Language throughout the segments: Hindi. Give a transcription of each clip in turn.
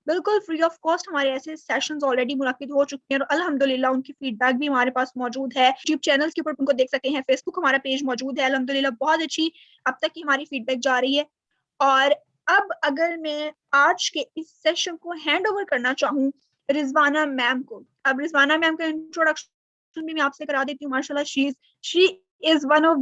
बिल्कुल फ्री ऑफ कॉस्ट हमारे ऐसे सेशंस ऑलरेडी मुनक्किद हो चुके हैं और अल्हम्दुलिल्लाह उनकी फीडबैक भी हमारे पास मौजूद है। यूट्यूब चैनल के ऊपर उनको देख सकते हैं, फेसबुक हमारा पेज मौजूद है। अल्हम्दुलिल्लाह बहुत अच्छी अब तक की हमारी फीडबैक जा रही है। और अब अगर मैं आज के इस सेशन को हैंड ओवर करना चाहूँ रिजवाना मैम को, अब रिजवाना मैम का इंट्रोडक्शन भी मैं आपसे करा देती हूँ। माशाल्लाह she is one of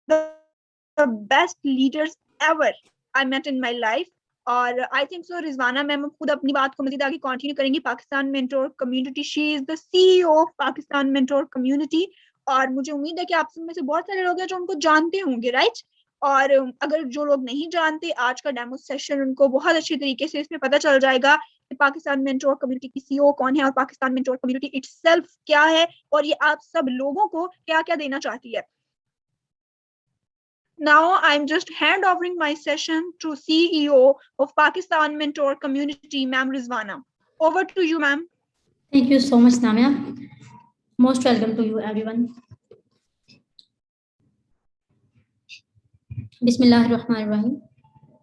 the best leaders ever I met in my life. और I think so Rizwana ma'am खुद अपनी बात को मजीद आगे कंटिन्यू करेंगी। Pakistan mentor community, she is the CEO of Pakistan mentor community. और मुझे उम्मीद है कि आप सब में से बहुत सारे लोग हैं जो उनको जानते होंगे, राइट? और अगर जो लोग नहीं जानते, आज का डेमो सेशन उनको बहुत अच्छी तरीके से इसमें पता चल जाएगा कि पाकिस्तान मेंटोर कम्युनिटी की सीईओ कौन है और पाकिस्तान मेंटोर कम्युनिटी इटसेल्फ क्या है और ये आप सब लोगों को क्या क्या देना चाहती है। Now I'm just hand overing my session to CEO of Pakistan Mentor Community, Ma'am Rizwana. Over to you, ma'am. Thank you so much, Namia. Most welcome to you, everyone. बिस्मिल्लाहिर्रहमानिर्रहीम।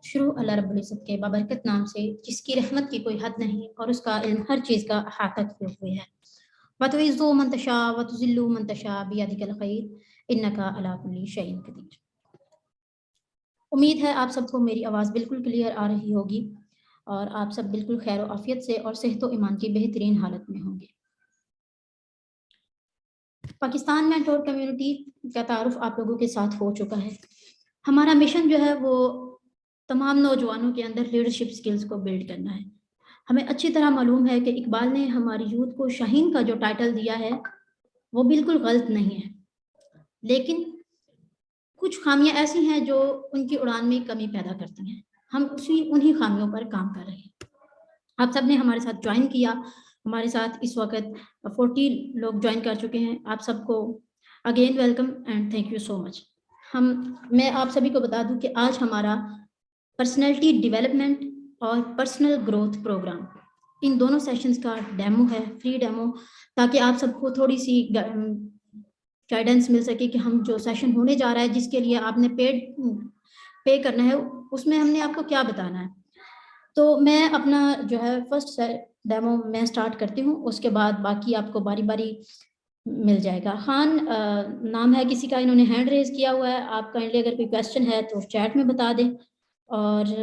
शुरू अल्लाह रब्बुल इज़्ज़त के बाबरकत नाम से जिसकी रहमत की कोई हद नहीं और उसका इल्म हर चीज़ का अहाता किए हुए है। वतुइज़्ज़ु मन तशा वतुज़िल्लु मन तशा बियदिकल खैर इन्नका अला कुल्ली शैइन क़दीर। उम्मीद है आप सबको मेरी आवाज़ बिल्कुल क्लियर आ रही होगी और आप सब बिल्कुल खैर और आफियत से और सेहत व ईमान की बेहतरीन हालत में होंगे। पाकिस्तान मेंटोर कम्युनिटी का तारुफ आप लोगों के साथ हो चुका है। हमारा मिशन जो है वो तमाम नौजवानों के अंदर लीडरशिप स्किल्स को बिल्ड करना है। हमें अच्छी तरह मालूम है कि इकबाल ने हमारी यूथ को शाहीन का जो टाइटल दिया है वो बिल्कुल गलत नहीं है, लेकिन कुछ खामियां ऐसी हैं जो उनकी उड़ान में कमी पैदा करती हैं। हम उन्हीं खामियों पर काम कर रहे हैं। आप सब ने हमारे साथ ज्वाइन किया। हमारे साथ इस वक्त 40 लोग ज्वाइन कर चुके हैं। आप सबको again welcome and thank you so much. मैं आप सभी को बता दूं कि आज हमारा पर्सनैलिटी डेवलपमेंट और पर्सनल ग्रोथ प्रोग्राम, इन दोनों सेशंस का डेमो है, फ्री डेमो, ताकि आप सबको थोड़ी सी गाइडेंस मिल सके कि हम जो सेशन होने जा रहा है, जिसके लिए आपने पे करना है, उसमें हमने आपको क्या बताना है। तो मैं अपना जो है फर्स्ट डेमो मैं स्टार्ट करती हूँ, उसके बाद बाकी आपको बारी बारी मिल जाएगा। खान नाम है किसी का, इन्होंने हैंड रेज किया हुआ है। आप काइंडली अगर कोई क्वेश्चन है तो चैट में बता दें। और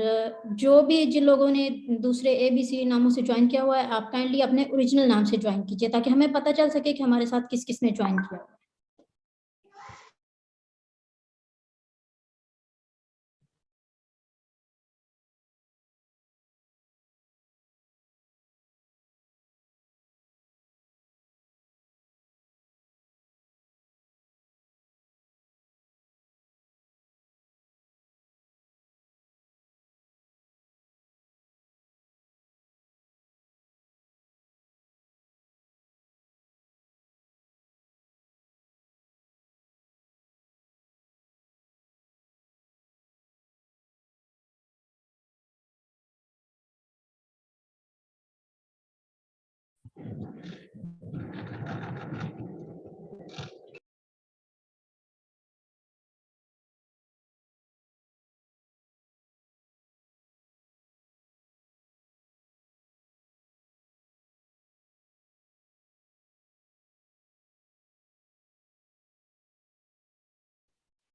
जो भी जिन लोगों ने दूसरे ABC नामों से ज्वाइन किया हुआ है, आप काइंडली अपने ओरिजिनल नाम से ज्वाइन कीजिए ताकि हमें पता चल सके कि हमारे साथ किस किस ने ज्वाइन किया हुआ है।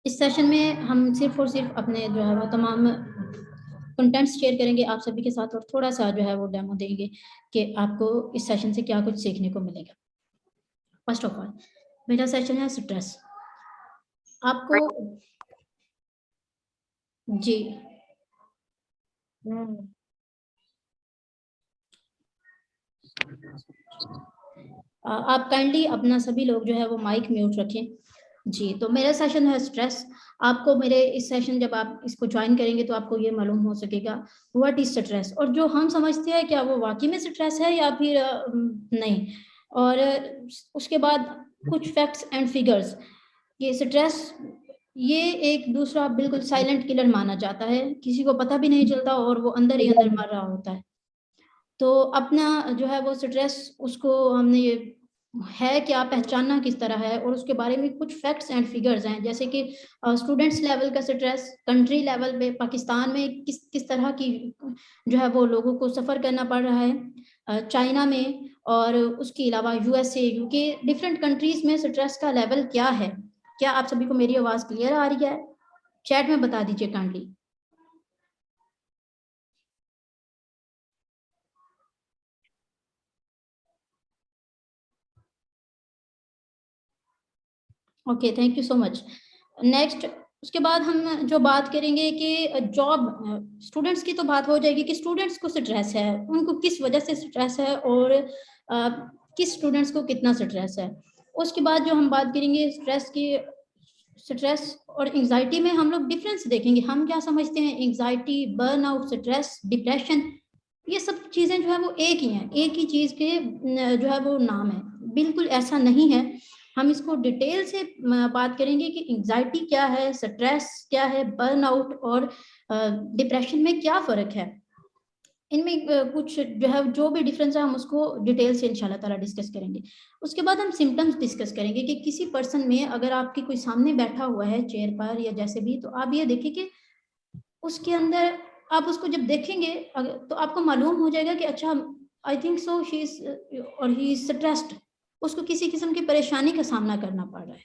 इस सेशन में हम सिर्फ और सिर्फ अपने जो है वो तमाम कंटेंट्स शेयर करेंगे आप सभी के साथ और थोड़ा सा जो है वो डेमो देंगे कि आपको इस सेशन से क्या कुछ सीखने को मिलेगा। फर्स्ट ऑफ ऑल मेरा सेशन है स्ट्रेस। आपको जी आप काइंडली अपना सभी लोग जो है वो माइक म्यूट रखें। जी, तो मेरा सेशन है स्ट्रेस। आपको मेरे इस सेशन जब आप इसको ज्वाइन करेंगे तो आपको ये मालूम हो सकेगा व्हाट इज स्ट्रेस, और जो हम समझते हैं क्या वो वाकई में स्ट्रेस है या फिर नहीं। और उसके बाद कुछ फैक्ट्स एंड फिगर्स। ये स्ट्रेस ये एक दूसरा बिल्कुल साइलेंट किलर माना जाता है, किसी को पता भी नहीं चलता और वो अंदर ही अंदर मर रहा होता है। तो अपना जो है वो स्ट्रेस उसको हमने ये है क्या, पहचानना किस तरह है, और उसके बारे में कुछ फैक्ट्स एंड फिगर्स हैं, जैसे कि स्टूडेंट्स लेवल का स्ट्रेस, कंट्री लेवल पे पाकिस्तान में किस तरह की जो है वो लोगों को सफ़र करना पड़ रहा है, चाइना में, और उसके अलावा यूएसए, यूके, डिफरेंट कंट्रीज में स्ट्रेस का लेवल क्या है। क्या आप सभी को मेरी आवाज़ क्लियर आ रही है? चैट में बता दीजिए kindly. Okay, thank you so much. Next, उसके बाद हम जो बात करेंगे कि जॉब स्टूडेंट्स की तो बात हो जाएगी कि स्टूडेंट्स को स्ट्रेस है, उनको किस वजह से स्ट्रेस है, और किस स्टूडेंट्स को कितना स्ट्रेस है। उसके बाद जो हम बात करेंगे स्ट्रेस और एंग्जाइटी में हम लोग डिफरेंस देखेंगे, हम क्या समझते हैं एंग्जाइटी, बर्नआउट, स्ट्रेस, डिप्रेशन, ये सब चीज़ें जो है वो एक ही हैं, एक ही चीज़ के जो है वो नाम है। बिल्कुल ऐसा नहीं है, हम इसको डिटेल से बात करेंगे कि एंग्जाइटी क्या है, स्ट्रेस क्या है, बर्नआउट और डिप्रेशन में क्या फ़र्क है। इनमें कुछ जो है जो भी डिफरेंस है हम उसको डिटेल से इंशाल्लाह ताला डिस्कस करेंगे। उसके बाद हम सिम्टम्स डिस्कस करेंगे कि किसी पर्सन में अगर आपके कोई सामने बैठा हुआ है चेयर पर या जैसे भी, तो आप ये देखिए कि उसके अंदर आप उसको जब देखेंगे तो आपको मालूम हो जाएगा कि अच्छा, आई थिंक सो शी इज और ही इज स्ट्रेस्ड, उसको किसी किस्म की परेशानी का सामना करना पड़ रहा है।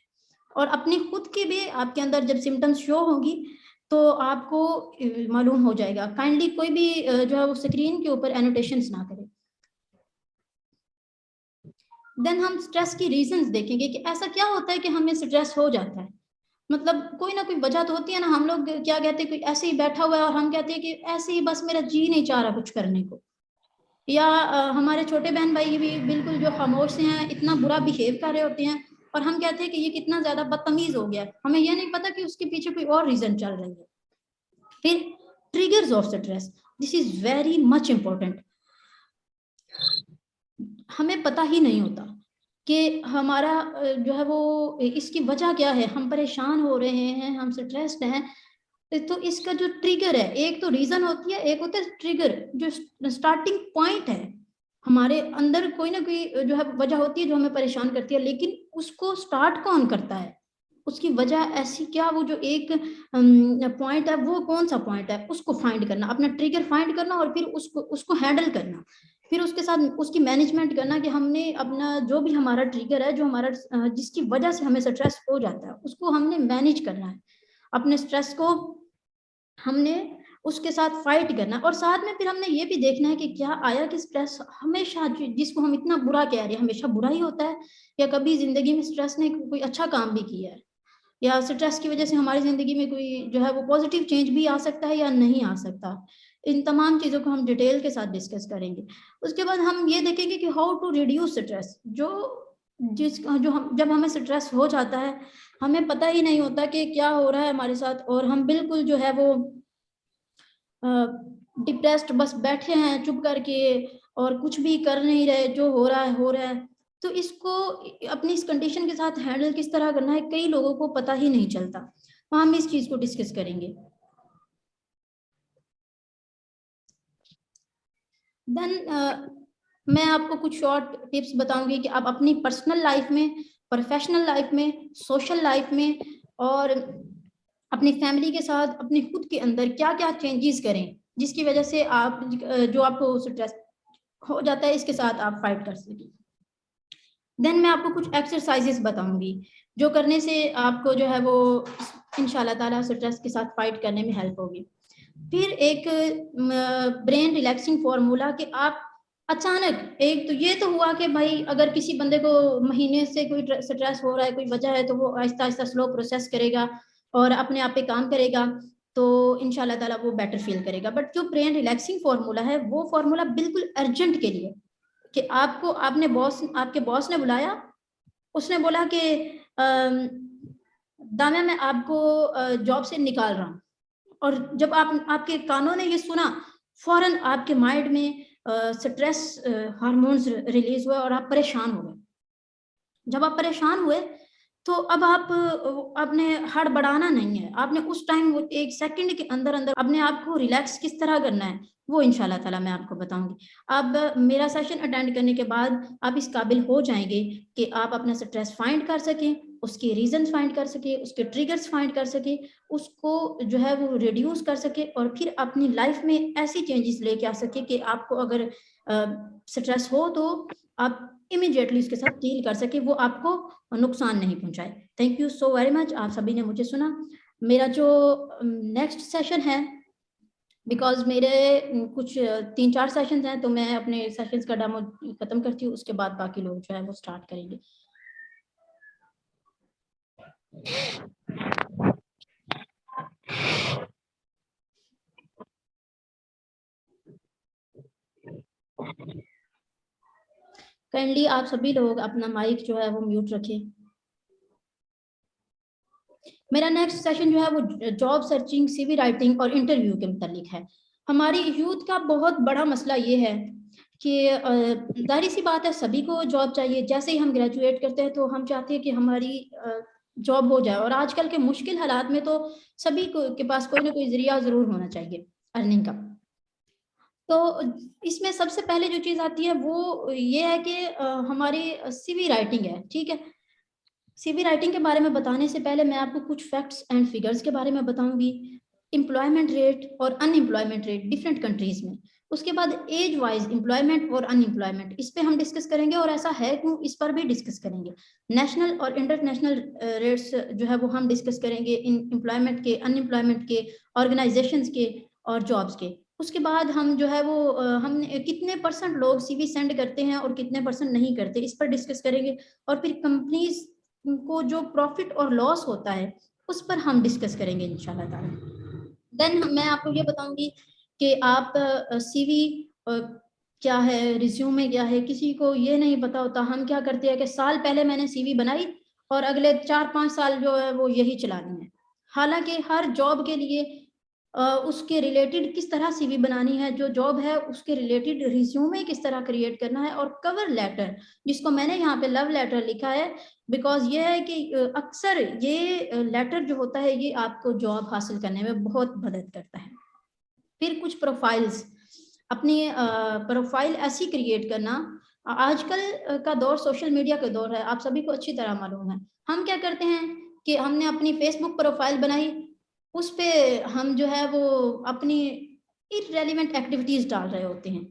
और अपनी खुद की भी आपके अंदर जब सिम्टम्स शो होंगी तो आपको मालूम हो जाएगा। काइंडली कोई भी जो है वो स्क्रीन के ऊपर एनोटेशंस ना करे। देन हम स्ट्रेस की रीजंस देखेंगे कि ऐसा क्या होता है कि हमें स्ट्रेस हो जाता है। मतलब कोई ना कोई वजह तो होती है ना, हम लोग क्या कहते हैं, कोई ऐसे ही बैठा हुआ है और हम कहते हैं कि ऐसे ही बस मेरा जी नहीं चाह रहा कुछ करने को, या हमारे छोटे बहन भाई भी बिल्कुल जो खामोश से हैं इतना बुरा बिहेव कर रहे होते हैं और हम कहते हैं कि ये कितना ज्यादा बदतमीज हो गया, हमें ये नहीं पता कि उसके पीछे कोई और रीजन चल रही है। फिर triggers of stress, this is very much important. हमें पता ही नहीं होता कि हमारा जो है वो इसकी वजह क्या है, हम परेशान हो रहे हैं, हम स्ट्रेस्ड हैं, तो इसका जो ट्रिगर है, एक तो रीजन होती है, एक होता है ट्रिगर, जो स्टार्टिंग पॉइंट है। हमारे अंदर कोई ना कोई जो है वजह होती है जो हमें परेशान करती है, लेकिन उसको स्टार्ट कौन करता है, उसकी वजह ऐसी क्या, वो जो एक पॉइंट है वो कौन सा पॉइंट है, उसको फाइंड करना, अपना ट्रिगर फाइंड करना और फिर उसको हैंडल करना, फिर उसके साथ उसकी मैनेजमेंट करना कि हमने अपना जो भी हमारा ट्रिगर है, जो हमारा जिसकी वजह से हमें स्ट्रेस हो जाता है, उसको हमने मैनेज करना है। अपने स्ट्रेस को हमने उसके साथ फाइट करना, और साथ में फिर हमने ये भी देखना है कि क्या आया कि स्ट्रेस हमेशा जिसको हम इतना बुरा कह रहे हैं हमेशा बुरा ही होता है, या कभी जिंदगी में स्ट्रेस ने कोई अच्छा काम भी किया है, या स्ट्रेस की वजह से हमारी जिंदगी में कोई जो है वो पॉजिटिव चेंज भी आ सकता है या नहीं आ सकता। इन तमाम चीज़ों को हम डिटेल के साथ डिस्कस करेंगे। उसके बाद हम ये देखेंगे कि हाउ टू रिड्यूस स्ट्रेस, जो हम जब हमें स्ट्रेस हो जाता है हमें पता ही नहीं होता कि क्या हो रहा है हमारे साथ, और हम बिल्कुल जो है वो डिप्रेस्ड बस बैठे हैं चुप करके और कुछ भी कर नहीं रहे, जो हो रहा है हो रहा है। तो इसको अपनी इस कंडीशन के साथ हैंडल किस तरह करना है कई लोगों को पता ही नहीं चलता, तो हम इस चीज को डिस्कस करेंगे। देन मैं आपको कुछ शॉर्ट टिप्स बताऊंगी कि आप अपनी पर्सनल लाइफ में, प्रोफेशनल लाइफ में, सोशल लाइफ में और अपनी फैमिली के साथ अपने खुद के अंदर क्या क्या चेंजेस करें जिसकी वजह से आप जो आपको स्ट्रेस हो जाता है इसके साथ आप फाइट कर सकें। देन मैं आपको कुछ एक्सरसाइजेस बताऊंगी जो करने से आपको जो है वो इंशाल्लाह ताला स्ट्रेस के साथ फाइट करने में हेल्प होगी। फिर एक ब्रेन रिलैक्सिंग फॉर्मूला कि आप अचानक, एक तो ये तो हुआ कि भाई अगर किसी बंदे को महीने से कोई स्ट्रेस हो रहा है, कोई वजह है, तो वो आहिस्ता आहिस्ता स्लो प्रोसेस करेगा और अपने आप पे काम करेगा, तो इंशाल्लाह ताला वो बेटर फील करेगा। बट जो ब्रेन रिलैक्सिंग फॉर्मूला है वो फॉर्मूला बिल्कुल अर्जेंट के लिए, कि आपको आपके बॉस ने बुलाया, उसने बोला कि दानिया मैं आपको जॉब से निकाल रहा हूँ, और जब आपके कानों ने ये सुना, फौरन आपके माइंड में स्ट्रेस हार्मोन्स रिलीज हुए और आप परेशान हो गए। जब आप परेशान हुए तो अब आप आपने हड़बड़ाना नहीं है, आपने उस टाइम वो 1 सेकंड के अंदर-अंदर अपने आप को रिलैक्स किस तरह करना है, वो इंशाल्लाह ताला मैं आपको बताऊँगी। अब मेरा सेशन अटेंड करने के बाद आप इस काबिल हो जाएँगे कि आप अपना स्ट्रेस फाइंड कर सकें, उसके रीज़न्स फाइंड कर सकें, उसके ट्रिगर्स फाइंड कर सकें, उसको जो है वो रिड्यूस कर सकें और फिर अपनी लाइफ में ऐसी चेंजेस लेके आ सकें कि आपको अगर स्ट्रेस हो तो आप इमीडिएटली उसके साथ डील कर सकें, वो आपको नुकसान नहीं पहुंचाए। Thank you so very much, आप सभी ने मुझे सुना। मेरा जो नेक्स्ट सेशन है, बिकॉज मेरे कुछ 3-4 सेशंस हैं, तो मैं अपने सेशंस का डेमो खत्म करती हूँ, उसके बाद बाकी लोग जो है वो स्टार्ट करेंगे। काइंडली आप सभी लोग अपना माइक जो है वो म्यूट रखें। मेरा नेक्स्ट सेशन जो है वो जॉब सर्चिंग, सीवी राइटिंग और इंटरव्यू के मुतालिक है। हमारी यूथ का बहुत बड़ा मसला ये है कि जाहिर सी बात है सभी को जॉब चाहिए। जैसे ही हम ग्रेजुएट करते हैं तो हम चाहते हैं कि हमारी जॉब हो जाए, और आजकल के मुश्किल हालात में तो सभी को के पास कोई ना कोई जरिया जरूर होना चाहिए अर्निंग का। तो इसमें सबसे पहले जो चीज़ आती है वो ये है कि हमारी सीवी राइटिंग है, ठीक है। सीवी राइटिंग के बारे में बताने से पहले मैं आपको कुछ फैक्ट्स एंड फिगर्स के बारे में बताऊंगी। एम्प्लॉयमेंट रेट और अनएम्प्लॉयमेंट रेट डिफरेंट कंट्रीज में, उसके बाद एज वाइज एम्प्लॉयमेंट और अनएम्प्लॉयमेंट, इस पे हम डिस्कस करेंगे और ऐसा है क्यों, इस पर भी डिस्कस करेंगे। नेशनल और इंटरनेशनल रेट्स जो है वो हम डिस्कस करेंगे इन एम्प्लॉयमेंट के, अनएम्प्लॉयमेंट के, ऑर्गेनाइजेशंस के और जॉब्स के। उसके बाद हम जो है वो हम कितने परसेंट लोग सीवी सेंड करते हैं और कितने परसेंट नहीं करते, इस पर डिस्कस करेंगे। और फिर कंपनीज को जो प्रॉफिट और लॉस होता है उस पर हम डिस्कस करेंगे इंशाल्लाह ताला। देन मैं आपको ये बताऊंगी कि आप सीवी क्या है, रिज्यूमे क्या है, किसी को ये नहीं पता होता। हम क्या करते हैं कि साल पहले मैंने सीवी बनाई और अगले 4-5 साल जो है वो यही चलानी है। हालांकि हर जॉब के लिए उसके रिलेटेड किस तरह सीवी बनानी है, जो जॉब है उसके रिलेटेड रिज्यूमे किस तरह क्रिएट करना है, और कवर लेटर, जिसको मैंने यहाँ पे लव लेटर लिखा है, बिकॉज ये है कि अक्सर ये लेटर जो होता है ये आपको जॉब हासिल करने में बहुत मदद करता है। फिर कुछ प्रोफाइल्स, अपनी प्रोफाइल ऐसी क्रिएट करना। आजकल का दौर सोशल मीडिया का दौर है, आप सभी को अच्छी तरह मालूम है। हम क्या करते हैं कि हमने अपनी फेसबुक प्रोफाइल बनाई, उस पे हम जो है वो अपनी इररेलेवेंट एक्टिविटीज डाल रहे होते हैं,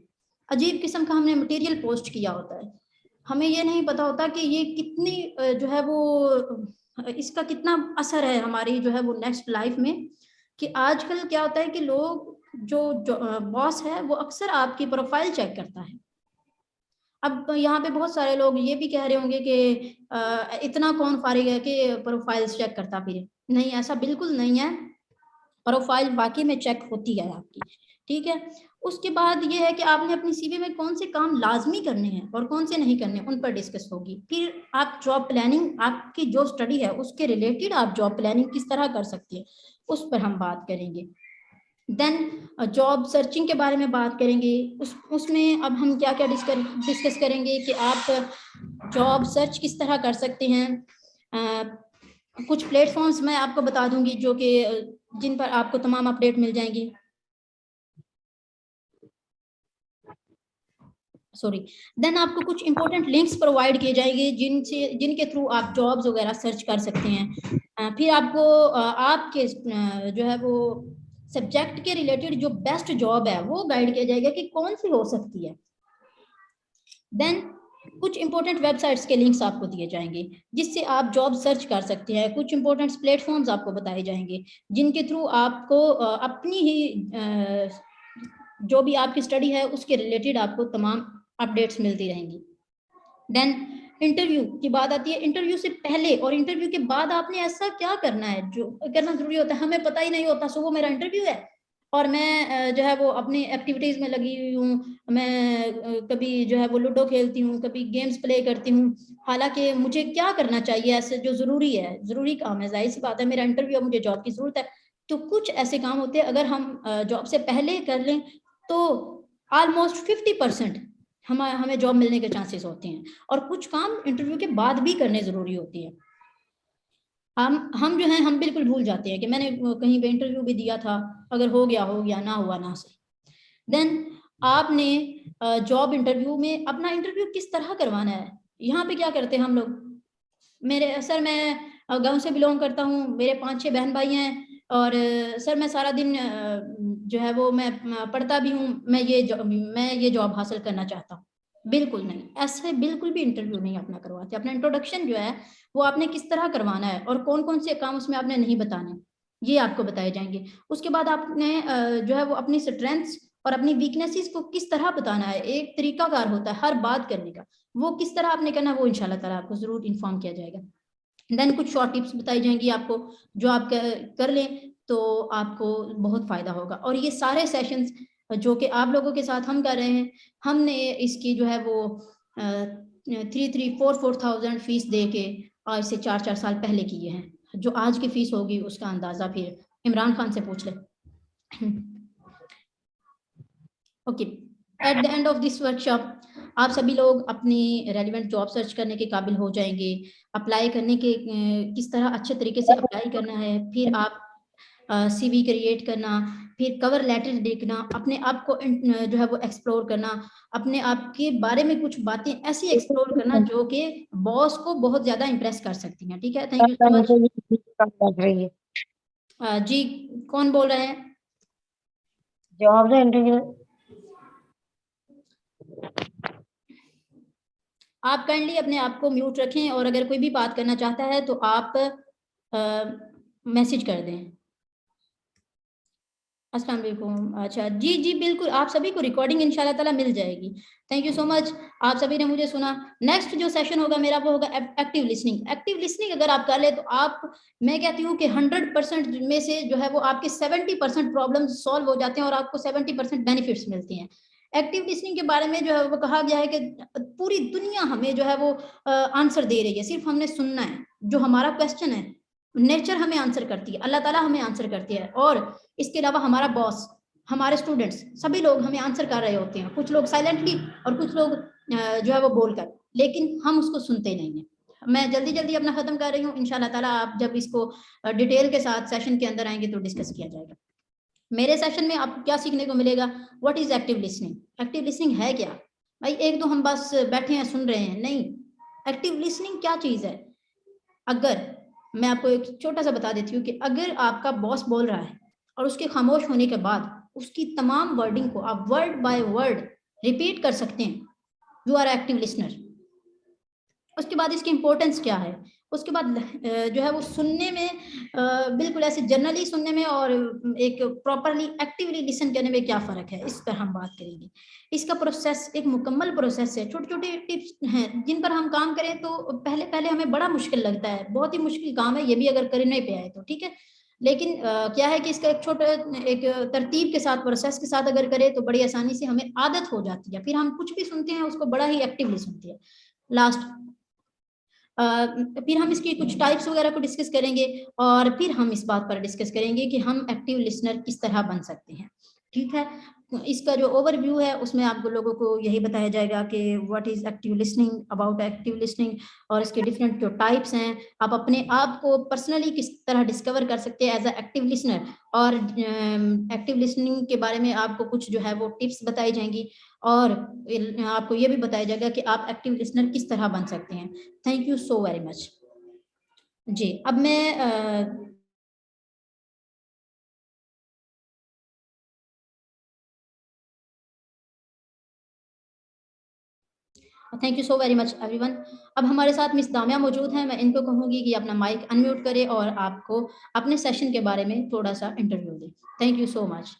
अजीब किस्म का हमने मटेरियल पोस्ट किया होता है। हमें ये नहीं पता होता कि ये कितनी जो है वो इसका कितना असर है हमारी जो है वो नेक्स्ट लाइफ में। कि आजकल क्या होता है कि लोग जो बॉस है वो अक्सर आपकी प्रोफाइल चेक करता है। अब यहाँ पे बहुत सारे लोग ये भी कह रहे होंगे कि इतना कौन फारिग है कि प्रोफाइल चेक करता फिरे। नहीं, ऐसा बिल्कुल नहीं है, प्रोफाइल वाकई में चेक होती है आपकी, ठीक है। उसके बाद ये है कि आपने अपनी सीवी में कौन से काम लाजमी करने हैं और कौन से नहीं करने, उन पर डिस्कस होगी। फिर आप जॉब प्लानिंग, आपकी जो स्टडी है उसके रिलेटेड आप जॉब प्लानिंग किस तरह कर सकती है उस पर हम बात करेंगे। देन जॉब सर्चिंग के बारे में बात करेंगे। उसमें अब हम क्या क्या डिस्कस करेंगे कि आप जॉब सर्च किस तरह कर सकते हैं। कुछ प्लेटफॉर्म्स मैं आपको बता दूंगी जो कि जिन पर आपको तमाम अपडेट मिल जाएंगी। सॉरी। देन आपको कुछ इंपॉर्टेंट लिंक्स प्रोवाइड किए जाएंगे जिनके थ्रू आप जॉब्स वगैरह सर्च कर सकते हैं। फिर आपको आपके जो है वो सब्जेक्ट के रिलेटेड जो बेस्ट जॉब है वो गाइड किया जाएगा कि कौन सी हो सकती है। देन कुछ इंपॉर्टेंट वेबसाइट्स के लिंक्स आपको दिए जाएंगे जिससे आप जॉब सर्च कर सकते हैं। कुछ इंपॉर्टेंट प्लेटफॉर्म्स आपको बताए जाएंगे जिनके थ्रू आपको अपनी ही जो भी आपकी स्टडी है उसके रिलेटेड आपको तमाम अपडेट्स मिलती रहेंगी। देन इंटरव्यू की बात आती है। इंटरव्यू से पहले और इंटरव्यू के बाद आपने ऐसा क्या करना है जो करना जरूरी होता है। हमें पता ही नहीं होता, सुबह मेरा इंटरव्यू है और मैं जो है वो अपनी एक्टिविटीज में लगी हुई हूँ। मैं कभी जो है वो लूडो खेलती हूँ, कभी गेम्स प्ले करती हूँ, हालांकि मुझे क्या करना चाहिए ऐसे जो जरूरी है, जरूरी काम है, जाहिर सी बात है मेरा इंटरव्यू है, मुझे जॉब की जरूरत है। तो कुछ ऐसे काम होते हैं अगर हम जॉब से पहले कर लें तो ऑलमोस्ट 50% हमें जॉब मिलने के चांसेस होते हैं, और कुछ काम इंटरव्यू के बाद भी करने जरूरी होती है। हम जो हैं हम बिल्कुल भूल जाते हैं कि मैंने कहीं पे इंटरव्यू भी दिया था, अगर हो गया ना हुआ ना सही। देन आपने जॉब इंटरव्यू में अपना इंटरव्यू किस तरह करवाना है। यहाँ पे क्या करते हैं हम लोग, मेरे सर मैं गांव से बिलोंग करता हूँ, मेरे 5-6 बहन भाई हैं, और सर मैं सारा दिन जो है वो मैं पढ़ता भी हूँ, मैं ये जॉब हासिल करना चाहता हूँ। बिल्कुल नहीं, ऐसे बिल्कुल भी इंटरव्यू नहीं अपना करवाते। अपना इंट्रोडक्शन जो है वो आपने किस तरह करवाना है और कौन कौन से काम उसमें आपने नहीं बताने, ये आपको बताए जाएंगे। उसके बाद आपने जो है वो अपनी स्ट्रेंथ्स और अपनी वीकनेसेस को किस तरह बताना है। एक तरीकाकार होता है हर बात करने का, वो किस तरह आपने करना है वो इंशाल्लाह ताला आपको जरूर इन्फॉर्म किया जाएगा। देन कुछ शॉर्ट टिप्स बताई जाएंगी आपको, जो आप कर लें तो आपको बहुत फायदा होगा। और ये सारे सेशंस जो कि आप लोगों के साथ हम कर रहे हैं, हमने इसकी जो है वो 3,3,4,4,000 फीस दे के आज से 4-4 साल पहले किए हैं। जो आज की फीस होगी उसका अंदाजा फिर इमरान खान से पूछ ले। Okay, at the end of this workshop आप सभी लोग अपनी रेलिवेंट जॉब सर्च करने के काबिल हो जाएंगे। अप्लाई करने के किस तरह अच्छे तरीके से अप्लाई करना है, फिर आप सीवी क्रिएट करना, फिर कवर लेटर देखना, अपने आप को जो है वो एक्सप्लोर करना, अपने आप के बारे में कुछ बातें ऐसी एक्सप्लोर करना जो कि बॉस को बहुत ज्यादा इंप्रेस कर सकती हैं। ठीक है, थैंक यू सो मच। जी कौन बोल रहे हैं? जॉब से इंटरव्यू आप काइंडली अपने आप को म्यूट रखें और अगर कोई भी बात करना चाहता है तो आप मैसेज कर दें। अस्सलाम वालेकुम। अच्छा जी जी बिल्कुल, आप सभी को रिकॉर्डिंग इंशाल्लाह ताला मिल जाएगी। थैंक यू सो मच, आप सभी ने मुझे सुना। नेक्स्ट जो सेशन होगा मेरा वो होगा एक्टिव लिसनिंग। एक्टिव लिसनिंग अगर आप कर ले तो आप, मैं कहती हूँ कि 100% में से जो है वो आपके 70% प्रॉब्लम सॉल्व हो जाते हैं और आपको 70% बेनिफिट्स मिलती हैं। एक्टिव लिसनिंग के बारे में जो है वो कहा गया है कि पूरी दुनिया हमें जो है वो आंसर दे रही है, सिर्फ हमने सुनना है। जो हमारा क्वेश्चन है नेचर हमें आंसर करती है, अल्लाह ताला हमें आंसर करती है, और इसके अलावा हमारा बॉस, हमारे स्टूडेंट्स, सभी लोग हमें आंसर कर रहे होते हैं। कुछ लोग साइलेंटली और कुछ लोग जो है वो बोलकर, लेकिन हम उसको सुनते नहीं है। मैं जल्दी जल्दी अपना खत्म कर रही हूँ। इंशाल्लाह ताला आप जब इसको डिटेल के साथ सेशन के अंदर आएंगे तो डिस्कस किया जाएगा। मेरे सेशन में आपको क्या सीखने को मिलेगा, what is active listening. Active listening है क्या भाई? एक तो हम बस बैठे हैं सुन रहे हैं, नहीं। एक्टिव लिसनिंग क्या चीज है? अगर मैं आपको एक छोटा सा बता देती हूँ कि अगर आपका बॉस बोल रहा है और उसके खामोश होने के बाद उसकी तमाम वर्डिंग को आप वर्ड बाय वर्ड रिपीट कर सकते हैं, यू आर एक्टिव लिसनर। उसके बाद इसकी इंपॉर्टेंस क्या है, उसके बाद जो है वो सुनने में बिल्कुल ऐसे जनरली सुनने में और एक प्रॉपरली एक्टिवली लिसन करने में क्या फ़र्क है, इस पर हम बात करेंगे। इसका प्रोसेस एक मुकम्मल प्रोसेस है। छोटे छोटे टिप्स हैं जिन पर हम काम करें तो पहले पहले हमें बड़ा मुश्किल लगता है, बहुत ही मुश्किल काम है ये भी अगर करने पे आए तो, ठीक है। लेकिन क्या है कि इसका एक छोटा एक तरतीब के साथ प्रोसेस के साथ अगर करें तो बड़ी आसानी से हमें आदत हो जाती है, फिर हम कुछ भी सुनते हैं उसको बड़ा ही एक्टिवली सुनते हैं। लास्ट फिर हम इसकी कुछ टाइप्स वगैरह को डिस्कस करेंगे और फिर हम इस बात पर डिस्कस करेंगे कि हम एक्टिव लिसनर किस तरह बन सकते हैं। ठीक है, इसका जो ओवरव्यू है उसमें आप लोगों को यही बताया जाएगा कि what is active listening, about active listening, और इसके डिफरेंट जो टाइप्स हैं, आप अपने आप को पर्सनली किस तरह डिस्कवर कर सकते हैं एज अ एक्टिव लिसनर। और एक्टिव लिसनिंग के बारे में आपको कुछ जो है वो टिप्स बताई जाएंगी और आपको ये भी बताया जाएगा कि आप एक्टिव लिसनर किस तरह बन सकते हैं। Thank you so very much. जी अब मैं thank you so very much everyone. अब हमारे साथ मिस दामिया मौजूद हैं, मैं इनको कहूंगी कि अपना माइक अनम्यूट करें और आपको अपने सेशन के बारे में थोड़ा सा इंटरव्यू दें। Thank you so much.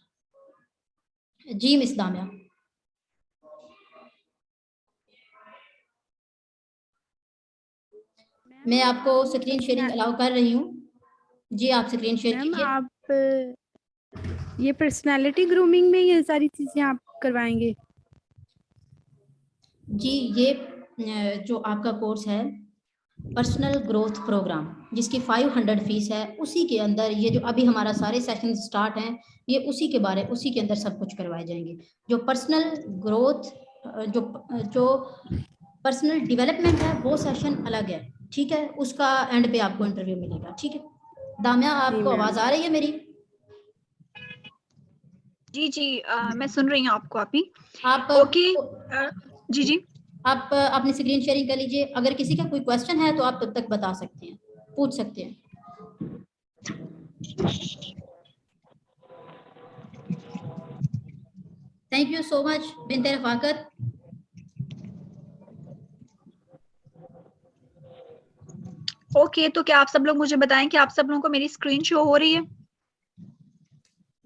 जी मिस दामिया। मैं आपको स्क्रीन शेयरिंग अलाउ कर रही हूँ। जी आप स्क्रीन शेयर कीजिए। आप ये पर्सनालिटी ग्रूमिंग में ये सारी चीजें आप करवाएंगे? जी ये जो आपका कोर्स है पर्सनल ग्रोथ प्रोग्राम जिसकी 500 फीस है, उसी के अंदर ये जो अभी हमारा सारे सेशन स्टार्ट हैं ये उसी के अंदर सब कुछ करवाए जाएंगे। जो पर्सनल ग्रोथ जो पर्सनल डेवलपमेंट है वो सेशन अलग है, ठीक है, उसका एंड पे आपको इंटरव्यू मिलेगा। ठीक है दामिया, आपको मैम। आवाज आ रही है मेरी? जी जी, मैं सुन रही हूँ आपको अभी। आप ओके, जी जी। आप अपनी स्क्रीन शेयरिंग कर लीजिए। अगर किसी का कोई क्वेश्चन है तो आप तब तक बता सकते हैं, पूछ सकते हैं। Thank you so much Binte Rafaqat. Okay, तो क्या आप सब लोग मुझे बताएं कि आप सब लोगों को मेरी स्क्रीन शो हो रही है?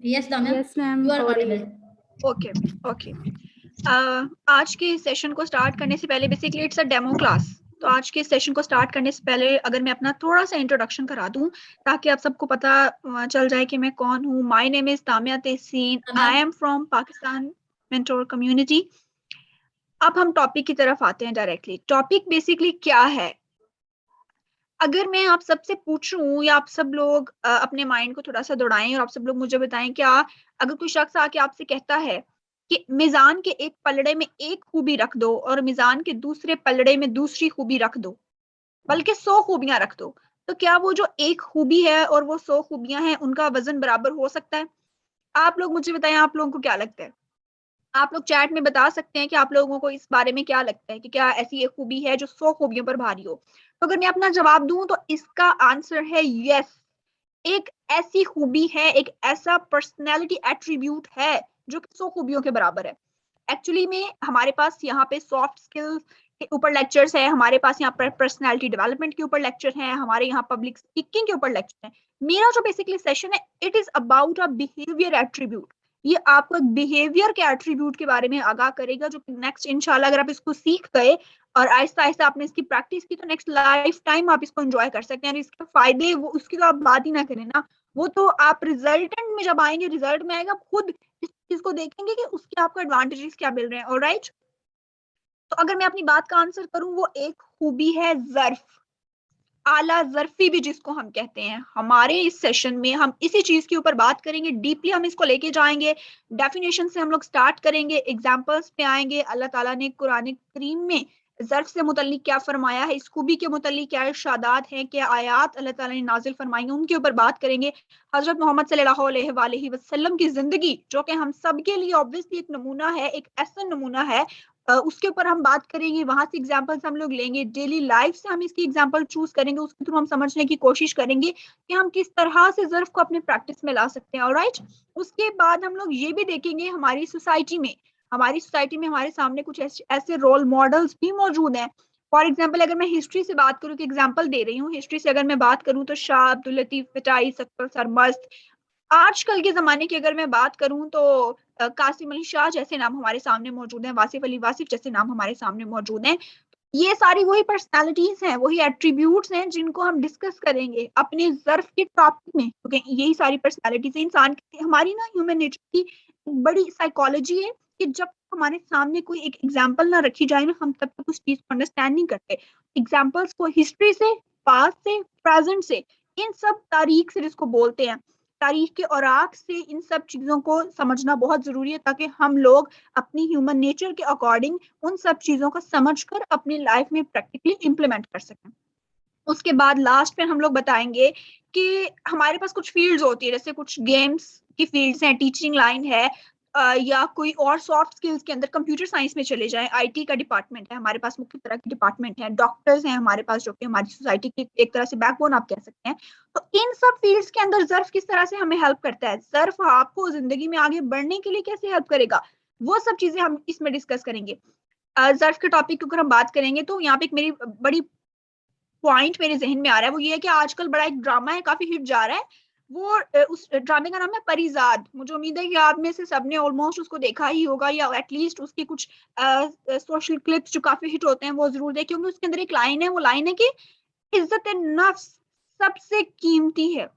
Yes Damiya, yes ma'am, you are हो रही ऑडिबल। है। Okay okay. आज के सेशन को स्टार्ट करने से पहले, basically it's a demo class, तो आज के सेशन को स्टार्ट करने से पहले अगर मैं अपना थोड़ा सा इंट्रोडक्शन करा दूं ताकि आप सबको पता चल जाए कि मैं कौन हूँ। My name is Tamia Tehseen, I am from Pakistan mentor community. अब हम टॉपिक की तरफ आते हैं डायरेक्टली। टॉपिक बेसिकली क्या है? अगर मैं आप सबसे पूछूं या आप सब लोग अपने माइंड को थोड़ा सा दौड़ाएं और आप सब लोग मुझे बताएं, क्या अगर कोई शख्स आके आपसे कहता है कि मिजान के एक पलड़े में एक खूबी रख दो और मिजान के दूसरे पलड़े में दूसरी खूबी रख दो, बल्कि 100 खूबियां रख दो, तो क्या वो जो एक खूबी है और वो 100 खूबियां हैं उनका वजन बराबर हो सकता है? आप लोग मुझे बताएं, आप लोगों को क्या लगता है? आप लोग चैट में बता सकते हैं कि आप लोगों को इस बारे में क्या लगता है कि क्या ऐसी एक खूबी है जो 100 खूबियों पर भारी हो। तो अगर मैं अपना जवाब दूं तो इसका आंसर है यस। एक ऐसी खूबी है, एक ऐसा पर्सनैलिटी एट्रीब्यूट है जो कि 100 खूबियों के बराबर है। एक्चुअली में हमारे पास यहाँ पे सॉफ्ट स्किल्स के ऊपर लेक्चर्स है, हमारे पास यहाँ पर पर्सनैलिटी डेवलपमेंट के ऊपर लेक्चर है, हमारे यहाँ पब्लिक स्पीकिंग के ऊपर लेक्चर है। मेरा जो बेसिकली सेशन है, it is about a behaviour attribute. ये आपको बिहेवियर के एट्रीब्यूट के बारे में आगाह करेगा, जो नेक्स्ट इंशाल्लाह अगर आप इसको सीख गए और आहिस्ता आहिस्ता आपने इसकी प्रैक्टिस की तो नेक्स्ट लाइफ टाइम आप इसको एंजॉय कर सकते हैं। और इसके फायदे वो उसकी तो आप बात ही ना करें ना, वो तो आप रिजल्टेंट में जब आएंगे, रिजल्ट में आएगा, आप खुद इस चीज को देखेंगे कि उसके आपको एडवांटेजेस क्या मिल रहे हैं। ऑलराइट, तो अगर मैं अपनी बात का आंसर करूं, वो एक खूबी है ज़र्फ, आला ज़र्फी भी जिसको हम कहते हैं। हमारे इस सेशन में हम इसी चीज के ऊपर बात करेंगे, डीपली हम इसको लेके जाएंगे। डेफिनेशन से हम लोग स्टार्ट करेंगे, एग्जांपल्स पे आएंगे, अल्लाह ताला ने कुरान करीम में ज़र्फ से मुतल्लिक क्या फरमाया है, इस खूबी के मुतल्लिक क्या इरशादात हैं, क्या आयात अल्लाह ताला ने नाजिल फरमाई हैं, उनके ऊपर बात करेंगे। हजरत मोहम्मद सल्लल्लाहु अलैहि वसल्लम की जिंदगी, जो कि हम सब के लिए ऑब्वियसली एक नमूना है, एक ऐसा नमूना है, उसके ऊपर हम बात करेंगे। वहां से एग्जांपल्स हम लोग लेंगे, डेली लाइफ से हम इसकी एग्जांपल चूज करेंगे, उसके थ्रू हम समझने की कोशिश करेंगे कि हम किस तरह से ज़र्फ को अपने प्रैक्टिस में ला सकते हैं। ऑलराइट, उसके बाद हम लोग ये भी देखेंगे हमारी सोसाइटी में हमारे सामने कुछ ऐसे रोल मॉडल्स भी मौजूद हैं। फॉर एग्जाम्पल, अगर मैं हिस्ट्री से बात करूँ, कि एग्जाम्पल दे रही हूँ, हिस्ट्री से अगर मैं बात करूँ तो शाह अब्दुल लतीफ पिटाई, सत्तर सरमस्त। आजकल के जमाने की अगर मैं बात करूं तो कासिम अली शाह जैसे नाम हमारे सामने मौजूद हैं, वासिफ अली वासिफ जैसे नाम हमारे सामने मौजूद हैं। ये सारी वही पर्सनालिटीज हैं, वही एट्रीब्यूट्स हैं जिनको हम डिस्कस करेंगे अपने ज़र्फ के टॉपिक में, क्योंकि यही सारी पर्सनालिटीज इंसान की, हमारी ना ह्यूमन नेचर की बड़ी साइकोलॉजी है कि जब हमारे सामने कोई एक एग्जाम्पल ना रखी जाए ना, हम तब तक उस चीज को अंडरस्टैंड नहीं करते। एग्जाम्पल्स को हिस्ट्री से, पास्ट से, प्रेजेंट से, इन सब तारीख से जिसको बोलते हैं, तारीख के औराक से, इन सब चीजों को समझना बहुत जरूरी है ताकि हम लोग अपनी ह्यूमन नेचर के अकॉर्डिंग उन सब चीजों को समझकर अपनी लाइफ में प्रैक्टिकली इम्प्लीमेंट कर सकें। उसके बाद लास्ट में हम लोग बताएंगे कि हमारे पास कुछ फील्ड्स होती है, जैसे कुछ गेम्स की फील्ड्स हैं, टीचिंग लाइन है, या कोई और सॉफ्ट स्किल्स के अंदर कंप्यूटर साइंस में चले जाएं, आईटी का डिपार्टमेंट है हमारे पास, मुख्य तरह के डिपार्टमेंट है, डॉक्टर्स हैं हमारे पास जो कि हमारी सोसाइटी की एक तरह से बैकबोन आप कह सकते हैं। तो इन सब फील्ड्स के अंदर ज़र्फ किस तरह से हमें हेल्प करता है, ज़र्फ आपको जिंदगी में आगे बढ़ने के लिए कैसे हेल्प करेगा, वो सब चीजें हम इसमें डिस्कस करेंगे। ज़र्फ के टॉपिक की अगर हम बात करेंगे तो यहाँ पे एक मेरी बड़ी पॉइंट मेरे जहन में आ रहा है, वो ये है कि आजकल बड़ा एक ड्रामा है, काफी हिट जा रहा है। वो उस ड्रामे का नाम है परिजाद। मुझे उम्मीद है कि आप में से सबने ऑलमोस्ट उसको देखा ही होगा, या एटलीस्ट उसके कुछ सोशल क्लिप्स जो काफी हिट होते हैं वो जरूर देखें, क्योंकि उसके अंदर एक लाइन है, वो लाइन है कि इज्जत नफ्स सबसे कीमती है,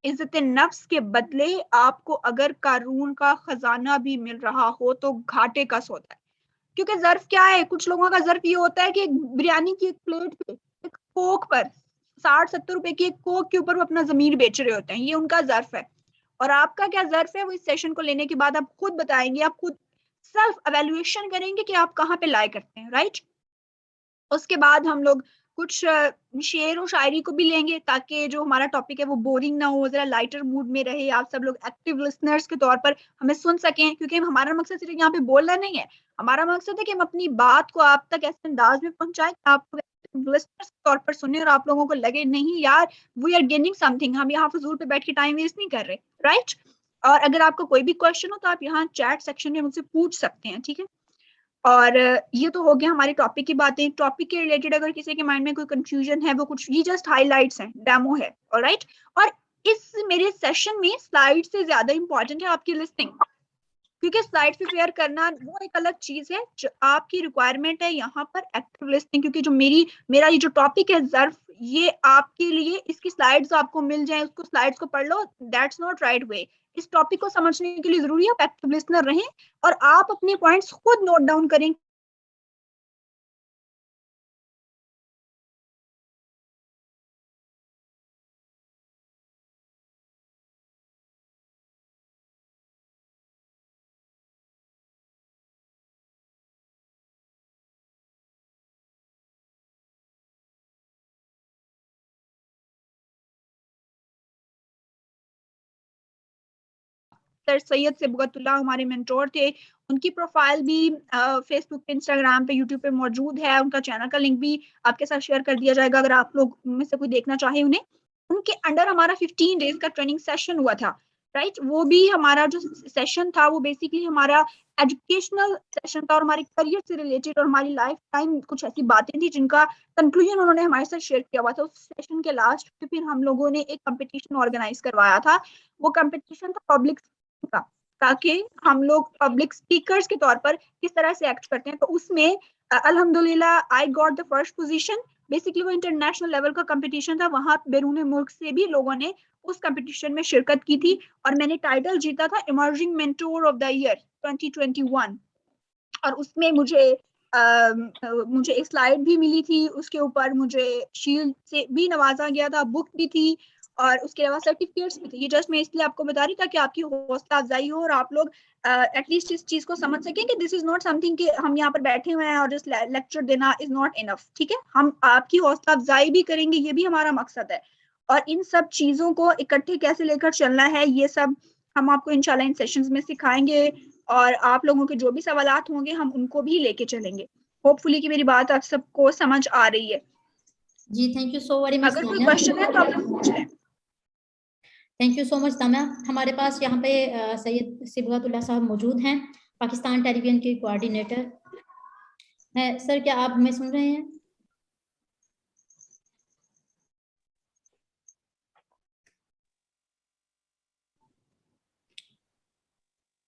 इज्जत नफ्स के बदले आपको अगर कारून का खजाना भी मिल रहा हो तो घाटे का सौदा है। क्योंकि ज़र्फ क्या है, कुछ लोगों का ज़र्फ ये होता है कि एक बिरयानी की एक प्लेट पे, एक कोक पर, 60-70 रुपए की एक कोक के ऊपर वो अपना जमीर बेच रहे होते हैं, ये उनका ज़र्फ है। और आपका क्या ज़र्फ है, वो इस सेशन को लेने के बाद आप खुद बताएंगे, आप खुद सेल्फ एवेल्युएशन करेंगे कि आप कहाँ पे लाए करते हैं। राइट, उसके बाद हम लोग कुछ शेर और शायरी को भी लेंगे ताकि जो हमारा टॉपिक है वो बोरिंग ना हो, जरा लाइटर मूड में रहे, आप सब लोग एक्टिव लिसनर्स के तौर पर हमें सुन सकें, क्योंकि हमारा मकसद सिर्फ यहाँ पे बोलना नहीं है, हमारा मकसद है कि हम अपनी बात को आप तक ऐसे अंदाज में पहुंचाएं कि आप लिसनर्स के तौर पर सुने और आप लोगों को लगे नहीं यार वी आर गेनिंग समथिंग, हम यहाँ फजूल पे बैठ के टाइम वेस्ट नहीं कर रहे, राइट। और अगर आपको कोई भी क्वेश्चन हो तो आप यहाँ चैट सेक्शन में मुझसे पूछ सकते हैं, ठीक है। और ये तो हो गया हमारे टॉपिक की बातें। टॉपिक के रिलेटेड अगर किसी के माइंड में कोई कंफ्यूजन है, वो कुछ ये जस्ट हाइलाइट्स हैं, डेमो है, ऑलराइट। और इस मेरे सेशन में स्लाइड से ज्यादा इंपॉर्टेंट है आपकी लिस्टिंग, क्योंकि स्लाइड प्रिपेयर करना वो एक अलग चीज है, जो आपकी रिक्वायरमेंट है यहाँ पर एक्टिव लिस्टिंग, क्योंकि जो मेरा ये जो टॉपिक है ज़र्फ, ये आपके लिए इसकी स्लाइड्स आपको मिल जाए, उसको स्लाइड्स को पढ़ लो, दैट्स नॉट राइट वे। इस टॉपिक को समझने के लिए जरूरी है आप एक्टिव लिस्नर रहें और आप अपने पॉइंट्स खुद नोट डाउन करें। सर सैयद सिबगतुल्लाह हमारे मेंटोर थे, उनकी प्रोफाइल भी फेसबुक पे, इंस्टाग्राम पे, यूट्यूब पे मौजूद है, उनका चैनल का लिंक भी आपके साथ शेयर कर दिया जाएगा अगर आप लोग में से कोई देखना चाहे उन्हें। उनके अंडर हमारा 15 डेज का ट्रेनिंग सेशन हुआ था, राइट। वो भी हमारा जो सेशन था वो बेसिकली हमारा एजुकेशनल सेशन था और हमारे करियर से रिलेटेड और हमारी लाइफ टाइम कुछ ऐसी बातें थी जिनका कंक्लूजन उन्होंने हमारे साथ शेयर किया हुआ था। उस सेशन के लास्ट पे फिर हम लोगों ने एक कंपटीशन ऑर्गेनाइज करवाया था। वो कंपटीशन था पब्लिक का, ताकि हम लोग पब्लिक स्पीकर्स के तौर पर किस तरह से एक्ट करते हैं। तो उसमें अल्हम्दुलिल्लाह I got the first position. Basically वो इंटरनेशनल लेवल का कंपटीशन था, वहां बैरून मुल्क से भी लोगों ने उस कंपटीशन में शिरकत की थी और मैंने टाइटल जीता था emerging mentor of the year 2021। और उसमें मुझे एक स्लाइड भी मिली थी, उसके ऊपर मुझे शील्ड से भी नवाजा गया था, बुक भी थी और उसके अलावा सर्टिफिकेट्स भी थे। ये जस्ट मैं इसलिए आपको बता रही ताकि आपकी हौसला अफजाई हो और आप लोग एटलीस्ट इस चीज को समझ सकें कि दिस इज नॉट समथिंग कि हम यहाँ पर बैठे हुए हैं और जस्ट लेक्चर देना इज नॉट इनफ, ठीक है। हम आपकी हौसला अफजाई भी करेंगे, ये भी हमारा मकसद है। और इन सब चीजों को इकट्ठे कैसे लेकर चलना है ये सब हम आपको इंशाल्लाह इन सेशंस में सिखाएंगे और आप लोगों के जो भी सवालात होंगे हम उनको भी लेके चलेंगे। होपफुली कि मेरी बात आप सबको समझ आ रही है। जी thank you so very much. अगर कोई क्वेश्चन है तो आप लोग पूछ लें। Thank you so much Tamia. हमारे पास यहाँ पे सैयद सिबगतुल्लाह साहब मौजूद हैं, पाकिस्तान टेलीविजन के कोऑर्डिनेटर है। सर क्या आप हमें सुन रहे हैं?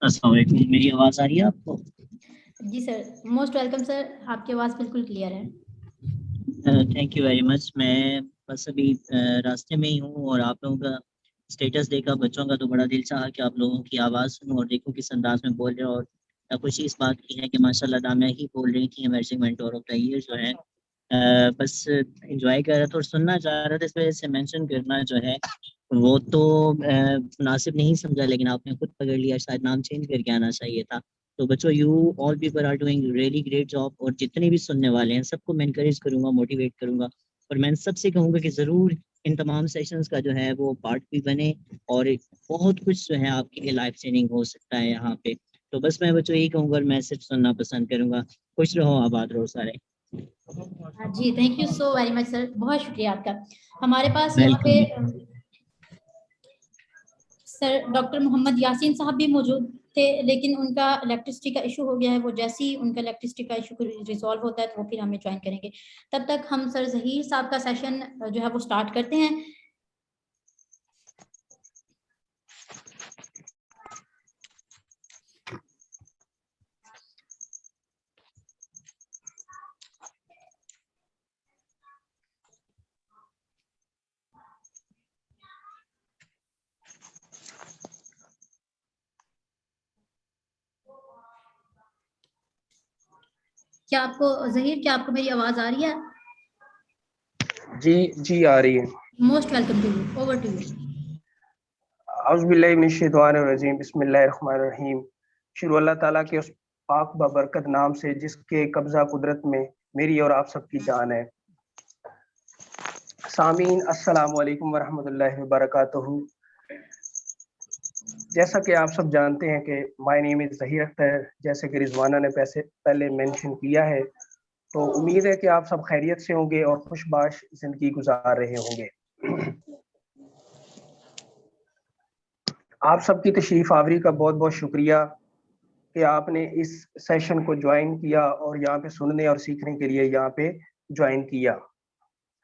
अस्सलाम वालेकुम, मेरी आवाज आ रही है आपको? जी सर, मोस्ट वेलकम सर, आपकी आवाज़ बिल्कुल क्लियर है। Thank you very much. मैं बस अभी रास्ते में ही हूँ और आप लोगों का स्टेटस देखा बच्चों का तो बड़ा दिल चाहा कि आप लोगों की आवाज़ सुनूं और देखूं किस अंदाज में बोल रहे हो। और खुशी इस बात की है कि माशाल्लाह दामिया ही बोल रही थी emerging mentor of the year जो है। बस इंजॉय कर रहा था और सुनना चाह रहा था, इस वजह से मेंशन करना जो है वो तो मुनासिब नहीं समझा, लेकिन आपने खुद पकड़ लिया, शायद नाम चेंज करके आना चाहिए था। तो बच्चों you all people are doing really great job और जितने भी सुनने वाले हैं सबको मैं इनकरेज करूंगा, मोटिवेट करूंगा और मैं सबसे कहूँगा कि ज़रूर इन तमाम सेशंस का जो है वो पार्ट भी बने और बहुत कुछ जो है आपके लिए लाइफ चेंजिंग हो सकता है यहाँ पे। तो बस मैं बच्चों यही कहूँगा और मैं सिर्फ सुनना पसंद करूंगा। खुश रहो, आबाद रहो सारे। जी thank you so very much sir, बहुत शुक्रिया आपका। हमारे पास यहाँ पे सर डॉक्टर मोहम्मद यासीन साहब भी मौजूद थे, लेकिन उनका इलेक्ट्रिसिटी का इशू हो गया है। वो जैसे ही उनका इलेक्ट्रिसिटी का इशू रिजॉल्व होता है तो वो फिर हमें ज्वाइन करेंगे। तब तक हम सर जहीर साहब का सेशन जो है वो स्टार्ट करते हैं। क्या आपको मेरी आवाज आ रही है? जी जी आ रही है। Most welcome to you, over to you. औज़ुबिल्लाहि मिनश शैतानिर रजीम, बिस्मिल्लाहिर्रहमानिर रहीम। शुरू अल्लाह ताला के उस पाक बबरकत नाम से जिसके कब्जा कुदरत में मेरी और आप सबकी जान है। सामीन अस्सलाम वालेकुम वरहमतुल्लाहि वबरकातुहू। जैसा कि आप सब जानते हैं कि my name is Zaheer Akhtar, जैसे कि रिजवाना ने पहले मेंशन किया है, तो उम्मीद है कि आप सब खैरियत से होंगे और खुशबाश ज़िंदगी गुजार रहे होंगे। आप सबकी तशरीफ़ आवरी का बहुत-बहुत शुक्रिया कि आपने इस सेशन को ज्वाइन किया और यहाँ पे सुनने और सीखने के लिए यहाँ पे ज्वाइन किया।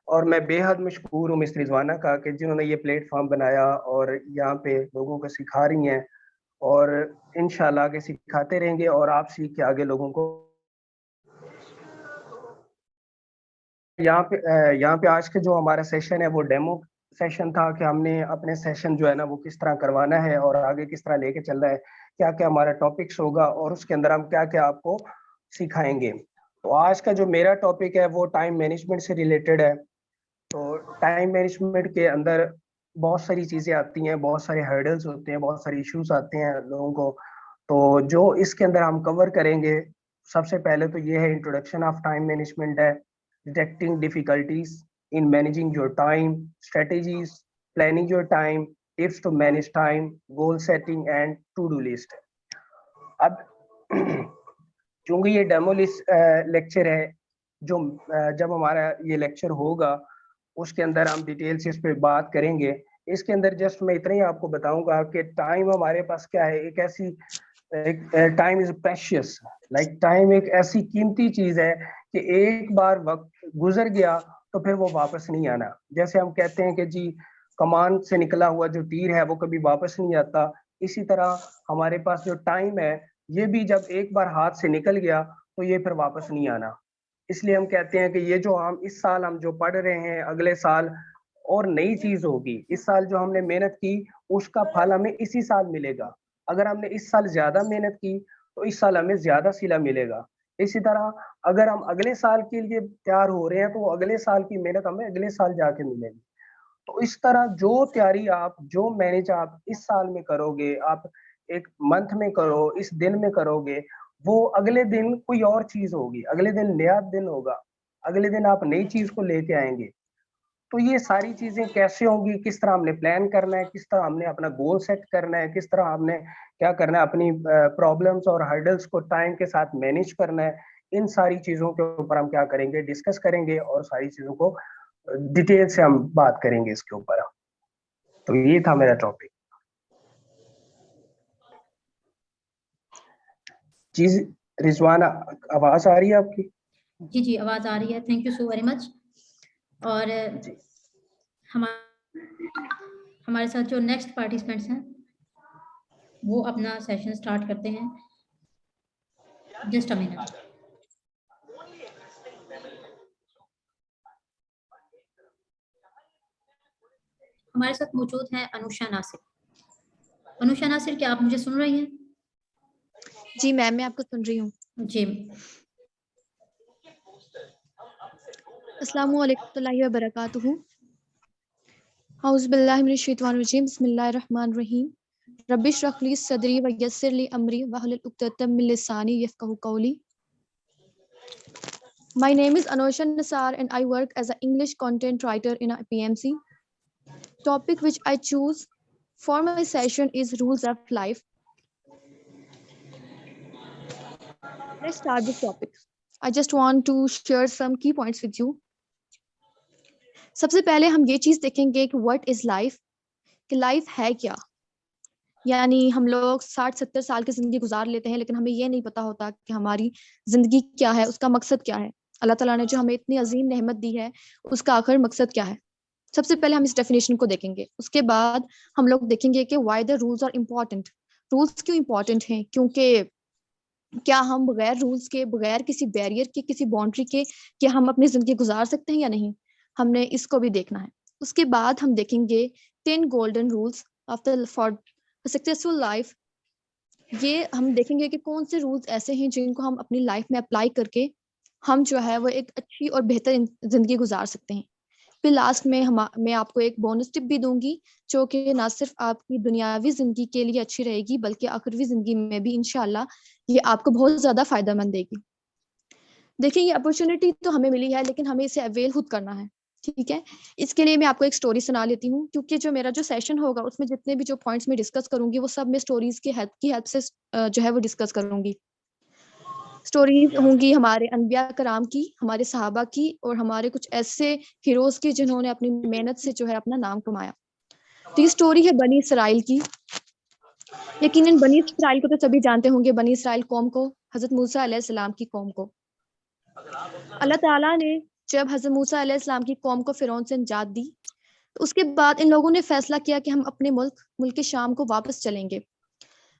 और मैं बेहद मशकूर हूँ मिस रिजवाना का कि जिन्होंने ये प्लेटफॉर्म बनाया और यहाँ पे लोगों को सिखा रही हैं और इंशाल्लाह आगे सिखाते रहेंगे और आप सीख के आगे लोगों को यहाँ पे आज के जो हमारा सेशन है वो डेमो सेशन था कि हमने अपने सेशन जो है ना वो किस तरह करवाना है और आगे किस तरह लेके चल रहा है, क्या क्या हमारा टॉपिक्स होगा और उसके अंदर हम क्या क्या आपको सिखाएंगे। तो आज का जो मेरा टॉपिक है वो टाइम मैनेजमेंट से रिलेटेड है। तो टाइम मैनेजमेंट के अंदर बहुत सारी चीज़ें आती हैं, बहुत सारे हर्डल्स होते हैं, बहुत सारे इश्यूज आते हैं लोगों को। तो जो इसके अंदर हम कवर करेंगे, सबसे पहले तो ये है इंट्रोडक्शन ऑफ टाइम मैनेजमेंट है, detecting difficulties in managing your time, strategies, planning your time, tips to manage time, goal setting and to do list. अब चूंकि ये डेमो लेक्चर है, जो जब हमारा ये लेक्चर होगा उसके अंदर हम डिटेल से इस पे बात करेंगे। इसके अंदर जस्ट मैं इतना ही आपको बताऊंगा कि टाइम हमारे पास क्या है, एक ऐसी time is precious, like time एक ऐसी कीमती चीज है कि एक बार वक्त गुजर गया तो फिर वो वापस नहीं आना। जैसे हम कहते हैं कि जी कमान से निकला हुआ जो तीर है वो कभी वापस नहीं आता, इसी तरह हमारे पास जो टाइम है ये भी जब एक बार हाथ से निकल गया तो ये फिर वापस नहीं आना। इसलिए हम कहते हैं कि ये जो हम इस साल हम जो पढ़ रहे हैं, अगले साल और नई चीज होगी। इस साल जो हमने मेहनत की उसका फल हमें इसी साल मिलेगा। अगर हमने इस साल ज्यादा मेहनत की तो इस साल हमें ज्यादा सिला मिलेगा। इसी तरह अगर हम अगले साल के लिए तैयार हो रहे हैं तो अगले साल की मेहनत हमें अगले साल जाके मिलेगी। तो इस तरह जो तैयारी आप, जो मैनेज आप इस साल में करोगे, आप एक मंथ में करो, इस दिन में करोगे, वो अगले दिन कोई और चीज होगी, अगले दिन नया दिन होगा, अगले दिन आप नई चीज को लेके आएंगे। तो ये सारी चीजें कैसे होंगी, किस तरह हमने प्लान करना है, किस तरह हमने अपना गोल सेट करना है, किस तरह हमने क्या करना है, अपनी प्रॉब्लम्स और हर्डल्स को टाइम के साथ मैनेज करना है, इन सारी चीजों के ऊपर हम क्या करेंगे, डिस्कस करेंगे और सारी चीजों को डिटेल से हम बात करेंगे इसके ऊपर। तो ये था मेरा टॉपिक। जी रिजवाना, आवाज आ रही है आपकी? जी जी आवाज़ आ रही है, thank you so very much. और हमारे साथ जो नेक्स्ट पार्टिसिपेंट्स हैं वो अपना सेशन स्टार्ट करते हैं। Just a minute. हमारे साथ मौजूद है अनुषा नासिर। अनुषा नासिर, क्या आप मुझे सुन रही हैं? जी मैम, मैं आपको सुन रही हूँ। जी। अस्सलामु अलैकुम वरहमतुल्लाहि वबरकातुहू। औज़ु बिल्लाहि मिनश शैतानिर रजीम, बिस्मिल्लाहिर रहमानिर रहीम। रब्बि इश्रह ली सदरी व यस्सिर ली अमरी वहलुल उक़दतम मिन लिसानी यफ़क़हू क़ौली। My name is Anusha Nassar and I work as an English content writer in a PMC. Topic which I choose for my session is rules of life. Let's start this topic. I just want to share some key points with you. सबसे पहले हम ये चीज देखेंगे कि व्हाट इज लाइफ, कि लाइफ है क्या। यानी हम लोग 60-70 साल की जिंदगी गुजार लेते हैं लेकिन हमें ये नहीं पता होता कि हमारी जिंदगी क्या है, उसका मकसद क्या है। अल्लाह ताला ने जो हमें इतनी अजीम नेमत दी है उसका आखिर मकसद क्या है। सबसे पहले हम इस डेफिनेशन को देखेंगे। उसके बाद हम लोग देखेंगे कि why the rules are important. Rules क्यों इम्पोर्टेंट हैं, क्योंकि क्या हम बगैर रूल्स के, बगैर किसी बैरियर के, किसी बाउंड्री के, क्या हम अपनी जिंदगी गुजार सकते हैं या नहीं, हमने इसको भी देखना है। उसके बाद हम देखेंगे 10 golden rules for successful life. ये हम देखेंगे कि कौन से रूल्स ऐसे हैं जिनको हम अपनी लाइफ में अप्लाई करके हम जो है वो एक अच्छी और बेहतर जिंदगी गुजार सकते हैं। फिर लास्ट में मैं आपको एक बोनस टिप भी दूंगी जो कि ना सिर्फ आपकी दुनियावी जिंदगी के लिए अच्छी रहेगी बल्कि आखिरवी जिंदगी में भी इंशाल्लाह ये आपको बहुत ज्यादा फायदेमंद देगी। देखिए, ये अपॉर्चुनिटी तो हमें मिली है लेकिन हमें इसे अवेल खुद करना है, ठीक है, इसके लिए मैं आपको एक स्टोरी सुना लेती हूँ, क्योंकि जो मेरा जो सेशन होगा उसमें जितने भी जो पॉइंट्स मैं डिस्कस करूंगी वो सब मैं स्टोरीज की हेल्प से जो है वो डिस्कस करूंगी। स्टोरीज होंगी हमारे अनबिया कराम की, हमारे सहाबा की, और हमारे कुछ ऐसे हीरोज की जिन्होंने अपनी मेहनत से जो है अपना नाम कमाया। तो ये स्टोरी है बनी इसराइल की। यकीनन बनी इसराइल को तो सभी जानते होंगे, बनी इसराइल कौम को, हजरत मूसा अलैहिस्सलाम की कौम को। अल्लाह ताला ने जब हजरत मूसा अलैहिस्सलाम की कौम को फिरौन से निजात दी, तो उसके बाद इन लोगों ने फैसला किया कि हम अपने मुल्क शाम को वापस चलेंगे।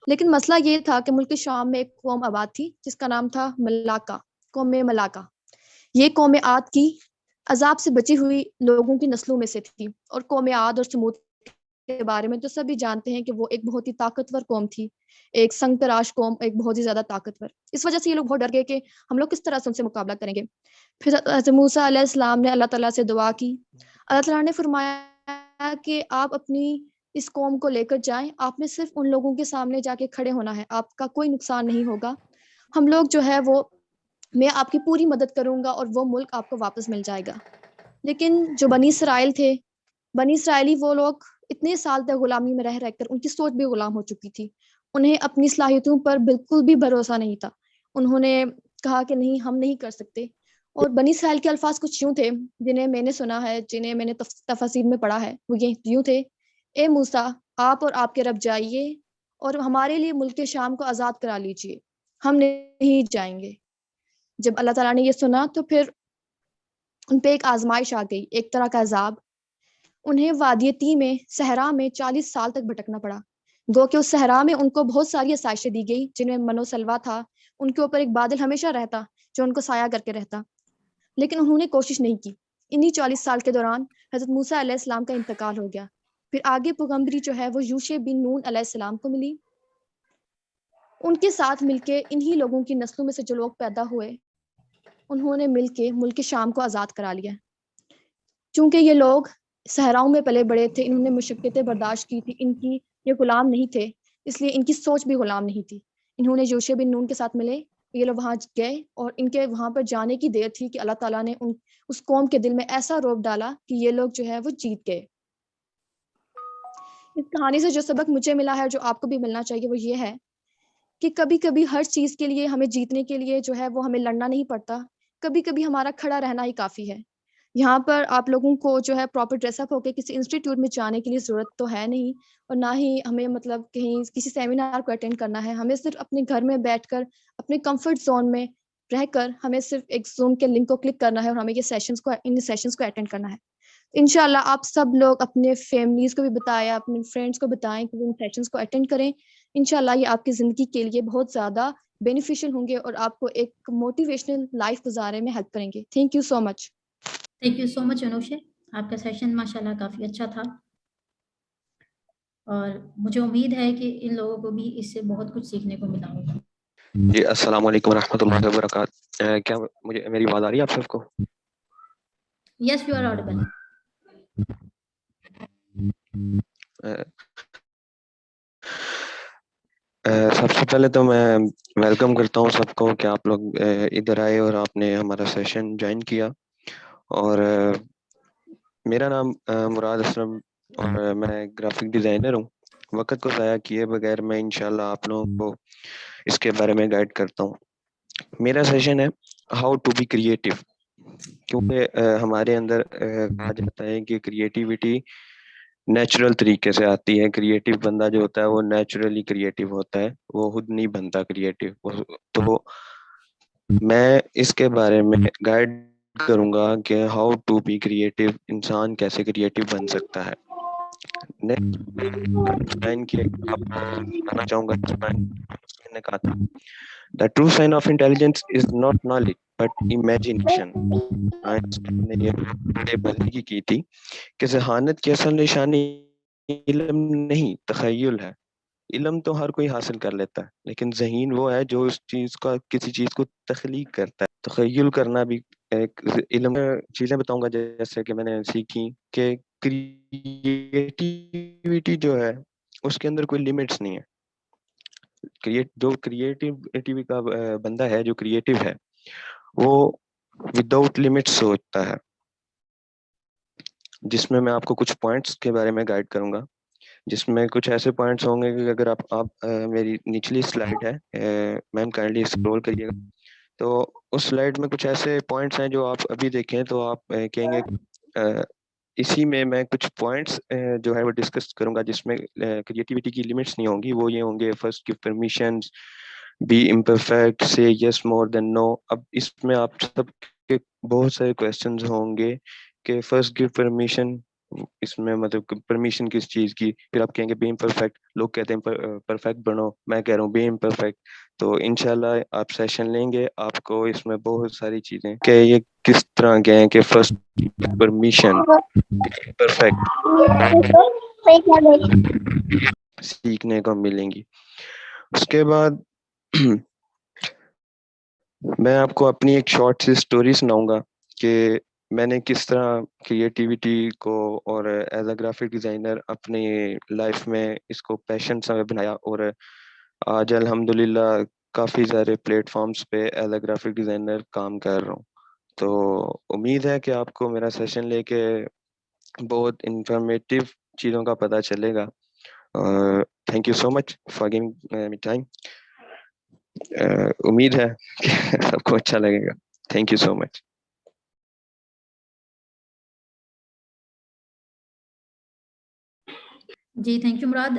लेकिन मसला ये था कि मुल्क शाम में एक कौम आबाद थी जिसका नाम था मलाका, कौम मलाका। ये कौम आद की अजाब से बची हुई लोगों की नस्लों में से थी, और कौम आद और समूद के बारे में तो सभी जानते हैं कि वो एक बहुत ही ताकतवर कौम थी, एक संग तराश कौम, एक बहुत ही ज्यादा ताकतवर। इस वजह से ये लोग बहुत डर गए कि हम लोग किस तरह से उनसे मुकाबला करेंगे। फिर हज़रत मूसा अलैहिस्सलाम ने अल्लाह ताला से दुआ की। अल्लाह ताला ने फरमाया कि आप अपनी इस कौम को लेकर जाएं, आपने सिर्फ उन लोगों के सामने जाके खड़े होना है, आपका कोई नुकसान नहीं होगा। हम लोग जो है वो, मैं आपकी पूरी मदद करूंगा और वो मुल्क आपको वापस मिल जाएगा। लेकिन जो बनी इसराइल थे, बनी इसराइली वो लोग इतने साल तक गुलामी में रह रहकर उनकी सोच भी गुलाम हो चुकी थी। उन्हें अपनी सलाहियतों पर बिल्कुल भी भरोसा नहीं था। उन्होंने कहा कि नहीं, हम नहीं कर सकते। और बनी इसराइल के अल्फाज कुछ यूं थे, जिन्हें मैंने सुना है, जिन्हें मैंने तफसीर में पढ़ा है, वो ये यूं थे: ए मूसा, आप और आपके रब जाइए और हमारे लिए मुल्क शाम को आज़ाद करा लीजिए, हम नहीं जाएंगे। जब अल्लाह ताला ने ये सुना तो फिर उन पे एक आजमाइश आ गई, एक तरह का अजाब। उन्हें वादी ती में, सहरा में 40 साल तक भटकना पड़ा। गो कि उस सहरा में उनको बहुत सारी आसाइशें दी गई, जिनमें मनोसलवा था। उनके ऊपर एक बादल हमेशा रहता जो उनको साया करके रहता, लेकिन उन्होंने कोशिश नहीं की। इन्हीं 40 साल के दौरान हजरत मूसा अलैहिस्सलाम का इंतकाल हो गया। फिर आगे पैगम्बरी जो है वो यूशे बिन नून अलैहिस्सलाम को मिली। उनके साथ मिलके इन्हीं लोगों की नस्लों में से जो लोग पैदा हुए, उन्होंने मिलके मुल्क शाम को आज़ाद करा लिया। चूंकि ये लोग सहराओं में पले बड़े थे, इन्होंने मुशक्क़तें बर्दाश्त की थी, इनकी ये गुलाम नहीं थे, इसलिए इनकी सोच भी गुलाम नहीं थी। इन्होंने यूशे बिन नून के साथ मिले, ये लोग वहाँ गए, और इनके वहाँ पर जाने की देर थी कि अल्लाह ताला ने उस कौम के दिल में ऐसा रौब डाला कि ये लोग जो है वो जीत गए। इस कहानी से जो सबक मुझे मिला है, जो आपको भी मिलना चाहिए, वो ये है कि कभी-कभी हर चीज़ के लिए, हमें जीतने के लिए जो है वो हमें लड़ना नहीं पड़ता। कभी-कभी हमारा खड़ा रहना ही काफ़ी है। यहाँ पर आप लोगों को जो है प्रॉपर ड्रेसअप होके किसी इंस्टीट्यूट में जाने के लिए ज़रूरत तो है नहीं, और ना ही हमें मतलब कहीं किसी सेमिनार को अटेंड करना है। हमें सिर्फ़ अपने घर में बैठकर, अपने कम्फ़र्ट ज़ोन में रहकर, हमें सिर्फ़ एक ज़ूम के लिंक को क्लिक करना है और हमें इन सेशंस को अटेंड करना है। इंशाल्लाह आप सब लोग अपने फैमिलीज़ को भी बताएँ, अपने फ्रेंड्स को बताएँ कि वो इन सेशंस को अटेंड करें। इंशाल्लाह ये आपकी ज़िंदगी के लिए बहुत ज़्यादा बेनिफिशियल होंगे और आपको एक मोटिवेशनल लाइफ़ गुज़ारने में हेल्प करेंगे। Thank you so much. Thank you so much Anushe, आपका सेशन माशाल्लाह काफ़ी अच्छा था, और मुझे उम्मीद है कि इन लोगों को भी इससे बहुत कुछ सीखने को मिला होगा। जी, अस्सलाम वालेकुम रहमतुल्लाहि व बरकातहू। क्या मुझे मेरी आवाज़ आ रही है आप सबको? Yes, you are audible. सबसे पहले तो मैं वेलकम करता हूँ सबको कि आप लोग इधर आए और आपने हमारा सेशन ज्वाइन किया। और मेरा नाम मुराद असलम, और मैं ग्राफिक डिज़ाइनर हूँ। वक्त को ज़ाया किए बगैर मैं इंशाल्लाह आप लोगों को इसके बारे में गाइड करता हूँ। मेरा सेशन है हाउ टू बी क्रिएटिव, क्योंकि हमारे अंदर कहा जाता है कि क्रिएटिविटी नेचुरल तरीके से आती है। क्रिएटिव बंदा जो होता है वो नेचुरली क्रिएटिव होता है, वो खुद नहीं बनता क्रिएटिव। तो मैं इसके बारे में गाइड करूंगा कि हाउ टू बी क्रिएटिव, इंसान कैसे क्रिएटिव बन सकता है। की बताना चाहूंगा, ने कहा था the true sign of intelligence is not knowledge but imagination. ने ये बल्कि की थी कि जहानत की असल निशानी इल्म नहीं, तखय्युल है। इल्म तो हर कोई हासिल कर लेता है, लेकिन ज़हीन वो है जो उस चीज का, किसी चीज को तख्लीक करता है। तखय्युल करना भी एक इल्म। चीजें बताऊंगा जैसे कि मैंने सीखी कि क्रिएटिविटी जो है उसके अंदर कोई लिमिट्स नहीं है। जो क्रिएटिविटी का बंदा है, जो क्रिएटिव है, वो विदाउट लिमिट्स सोचता है। जिसमें मैं आपको कुछ पॉइंट्स के बारे में गाइड करूंगा, जिसमें कुछ ऐसे पॉइंट्स होंगे कि अगर आप मेरी निचली स्लाइड है, मैम काइंडली स्क्रॉल करिएगा, तो उस स्लाइड में कुछ ऐसे पॉइंट्स हैं जो आप अभी देखें तो आप कहेंगे इसी में मैं कुछ पॉइंट्स जो है वो डिस्कस करूंगा, जिसमें क्रिएटिविटी की लिमिट्स नहीं होंगी। वो ये होंगे: first give permissions, be imperfect, say yes more than no. अब इसमें आप सब के बहुत सारे क्वेश्चंस होंगे कि फर्स्ट गिव परमिशन, इसमें मतलब परमिशन किस चीज की। फिर आप कहेंगे बी इम्परफेक्ट, लोग कहते हैं परफेक्ट बनो, मैं कह रहा हूँ बी इम्परफेक्ट। तो इंशाल्लाह आप सेशन लेंगे, आपको इसमें बहुत सारी चीजें कि ये किस तरह के हैं कि फर्स्ट परमिशन, परफेक्ट सीखने को मिलेंगी। उसके बाद मैं आपको अपनी एक शॉर्ट सी स्टोरी सुनाऊंगा कि मैंने किस तरह क्रिएटिविटी को और एज अ ग्राफिक डिजाइनर अपनी लाइफ में इसको पैशन सा बनाया, और आज अल्हम्दुलिल्लाह काफ़ी सारे प्लेटफॉर्म्स पे एज अ ग्राफिक डिजाइनर काम कर रहा हूँ। तो उम्मीद है कि आपको मेरा सेशन लेके बहुत इंफॉर्मेटिव चीज़ों का पता चलेगा। Thank you so much for giving me time. उम्मीद है कि सबको अच्छा लगेगा। Thank you so much. जी थैंक यू मुराद।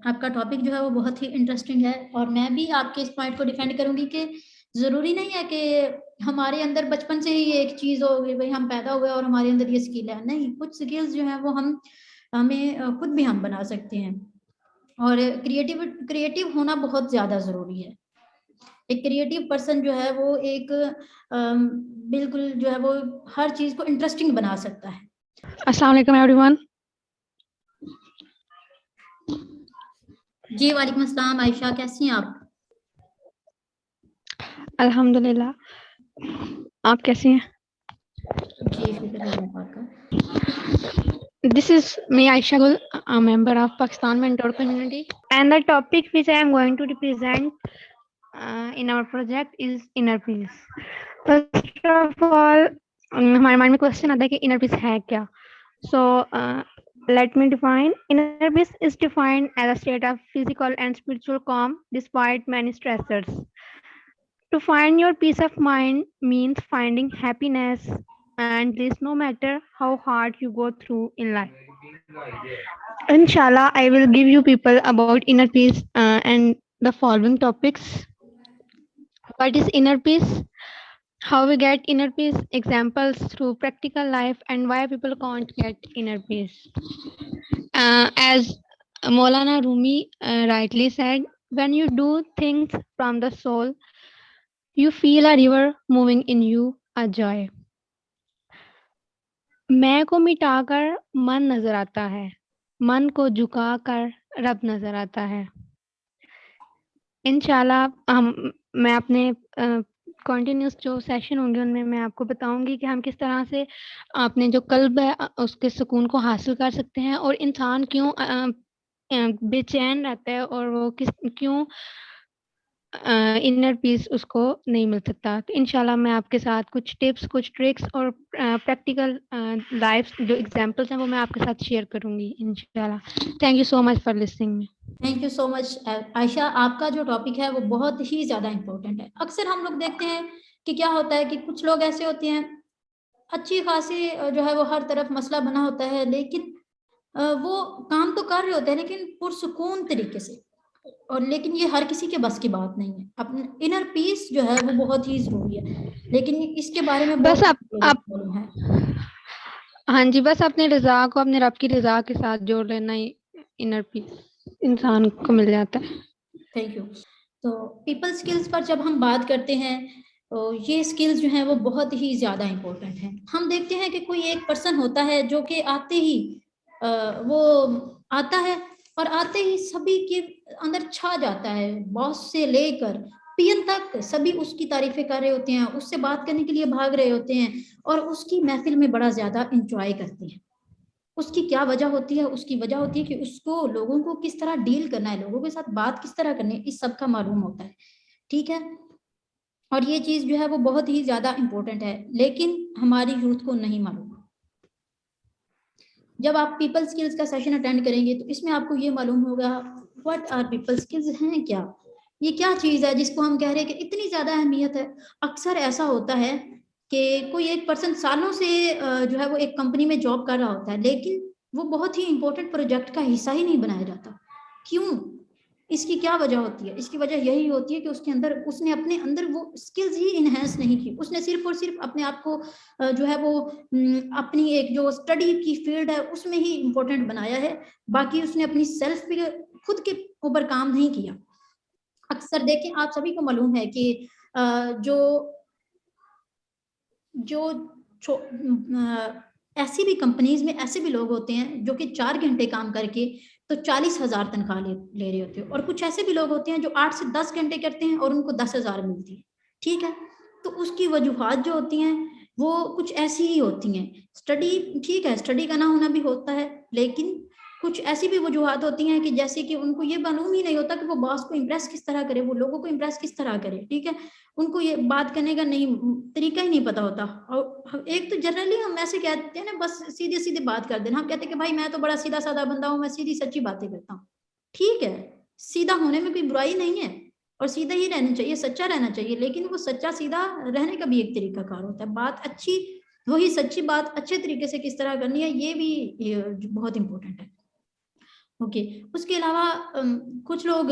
आपका टॉपिक जो है वो बहुत ही इंटरेस्टिंग है, और मैं भी आपके इस पॉइंट को डिफेंड करूंगी कि ज़रूरी नहीं है कि हमारे अंदर बचपन से ही एक चीज़ हो गई, भाई हम पैदा हुए और हमारे अंदर ये स्किल है। नहीं, कुछ स्किल्स जो है वो हमें खुद भी हम बना सकते हैं, और क्रिएटिव होना बहुत ज़्यादा ज़रूरी है। एक क्रिएटिव पर्सन जो है वो एक बिल्कुल जो है वो हर चीज़ को इंटरेस्टिंग बना सकता है। अस्सलाम वालेकुम एवरीवन। जी वालेकुम अस्सलाम। आयशा कैसी हैं आप? अल्हम्दुलिल्लाह, आप कैसी हैं? जी शुक्र है अल्लाह पाक का। This is me, Aisha Gul, a member of Pakistan Mentor Community, and the topic which I am going to represent in our project is inner peace. First of all, हमारे माइंड में क्वेश्चन आता है कि इनर पीस है क्या? So let me define. Inner peace is defined as a state of physical and spiritual calm despite many stressors. To find your peace of mind means finding happiness and bliss no matter how hard you go through in life. Inshallah, I will give you people about inner peace and the following topics. What is inner peace? How we get inner peace, examples through practical life, and why people can't get inner peace. As Maulana Rumi rightly said, when you do things from the soul, you feel a river moving in you, a joy. मैं को मिटाकर मन नजर आता है, मन को झुकाकर रब नजर आता है। इंशाल्लाह मैं अपने कंटिन्यूस जो सेशन होंगे उनमें मैं आपको बताऊंगी कि हम किस तरह से अपने जो कल्ब है उसके सुकून को हासिल कर सकते हैं, और इंसान क्यों बेचैन रहता है और वो क्यों इनर पीस उसको नहीं मिल सकता। तो इंशाल्लाह मैं आपके साथ कुछ टिप्स, कुछ ट्रिक्स और प्रैक्टिकल लाइफ जो एग्जांपल्स हैं वो मैं आपके साथ शेयर करूंगी इंशाल्लाह। Thank you so much for listening me. Thank you so much Ayesha. आपका जो टॉपिक है वो बहुत ही ज़्यादा इम्पोर्टेंट है। अक्सर हम लोग देखते हैं कि क्या होता है कि कुछ लोग ऐसे होते हैं, अच्छी खासी जो है वो हर तरफ मसला बना होता है, लेकिन वो काम तो कर रहे होते हैं लेकिन पुरसुकून तरीके से, और लेकिन ये हर किसी के बस की बात नहीं है। अपने इनर पीस जो है वो बहुत ही जरूरी है, लेकिन इसके बारे में बस बहुत आप मालूम है। हाँ जी, बस अपने रजा को अपने रब की रजा के साथ जोड़ लेना ही इनर पीस इंसान को मिल जाता है। Thank you. तो पीपल स्किल्स पर जब हम बात करते हैं तो ये स्किल्स जो हैं वो बहुत ही ज़्यादा इम्पोर्टेंट हैं। हम देखते हैं कि कोई एक पर्सन होता है जो कि आते ही वो आता है और आते ही सभी के अंदर छा जाता है, बॉस से लेकर पियन तक सभी उसकी तारीफें कर रहे होते हैं, उससे बात करने के लिए भाग रहे होते हैं और उसकी महफिल में बड़ा ज़्यादा इंजॉय करते हैं। उसकी क्या वजह होती है? उसकी वजह होती है कि उसको लोगों को किस तरह डील करना है, लोगों के साथ बात किस तरह करनी है, इस सब का मालूम होता है। ठीक है, और ये चीज़ जो है वो बहुत ही ज़्यादा इम्पोर्टेंट है, लेकिन हमारी यूथ को नहीं मालूम। जब आप पीपल स्किल्स का सेशन अटेंड करेंगे तो इसमें आपको ये मालूम होगा व्हाट आर पीपल स्किल्स हैं क्या, ये क्या चीज़ है जिसको हम कह रहे हैं कि इतनी ज़्यादा अहमियत है। अक्सर ऐसा होता है कि कोई एक पर्सन सालों से जो है वो एक कंपनी में जॉब कर रहा होता है, लेकिन वो बहुत ही इंपॉर्टेंट प्रोजेक्ट का हिस्सा ही नहीं बनाया जाता। क्यों? इसकी क्या वजह होती है? इसकी वजह यही होती है कि उसने अपने अंदर वो स्किल्स ही इनहेंस नहीं की। उसने सिर्फ और सिर्फ अपने आप को जो है वो अपनी एक जो स्टडी की फील्ड है उसमें ही इम्पोर्टेंट बनाया है, बाकी उसने अपनी सेल्फ पे खुद के ऊपर काम नहीं किया। अक्सर देखें, आप सभी को मालूम है कि ऐसी भी कंपनीज में ऐसे भी लोग होते हैं जो कि 4 घंटे काम करके तो 40,000 तनख्वाह ले रहे होते हैं, और कुछ ऐसे भी लोग होते हैं जो 8 से 10 घंटे करते हैं और उनको 10,000 मिलती है। ठीक है, तो उसकी वजूहात जो होती हैं वो कुछ ऐसी ही होती हैं। स्टडी ठीक है, स्टडी का ना होना भी होता है, लेकिन कुछ ऐसी भी वजूहात होती हैं कि जैसे कि उनको ये मालूम ही नहीं होता कि वो बॉस को इम्प्रेस किस तरह करे, वो लोगों को इम्प्रेस किस तरह करे। ठीक है, उनको ये बात करने का नहीं तरीका ही नहीं पता होता। और एक तो जनरली हम ऐसे कहते हैं ना, बस सीधे सीधे बात कर देना। हम कहते हैं कि भाई मैं तो बड़ा सीधा साधा बंदा हूँ, मैं सीधी सच्ची बातें करता हूँ। ठीक है, सीधा होने में कोई बुराई नहीं है और सीधा ही रहना चाहिए, सच्चा रहना चाहिए, लेकिन वो सच्चा सीधा रहने का भी एक तरीका कार होता है। बात अच्छी, वही सच्ची बात अच्छे तरीके से किस तरह करनी है, ये भी बहुत इंपॉर्टेंट है। ओके, उसके अलावा कुछ लोग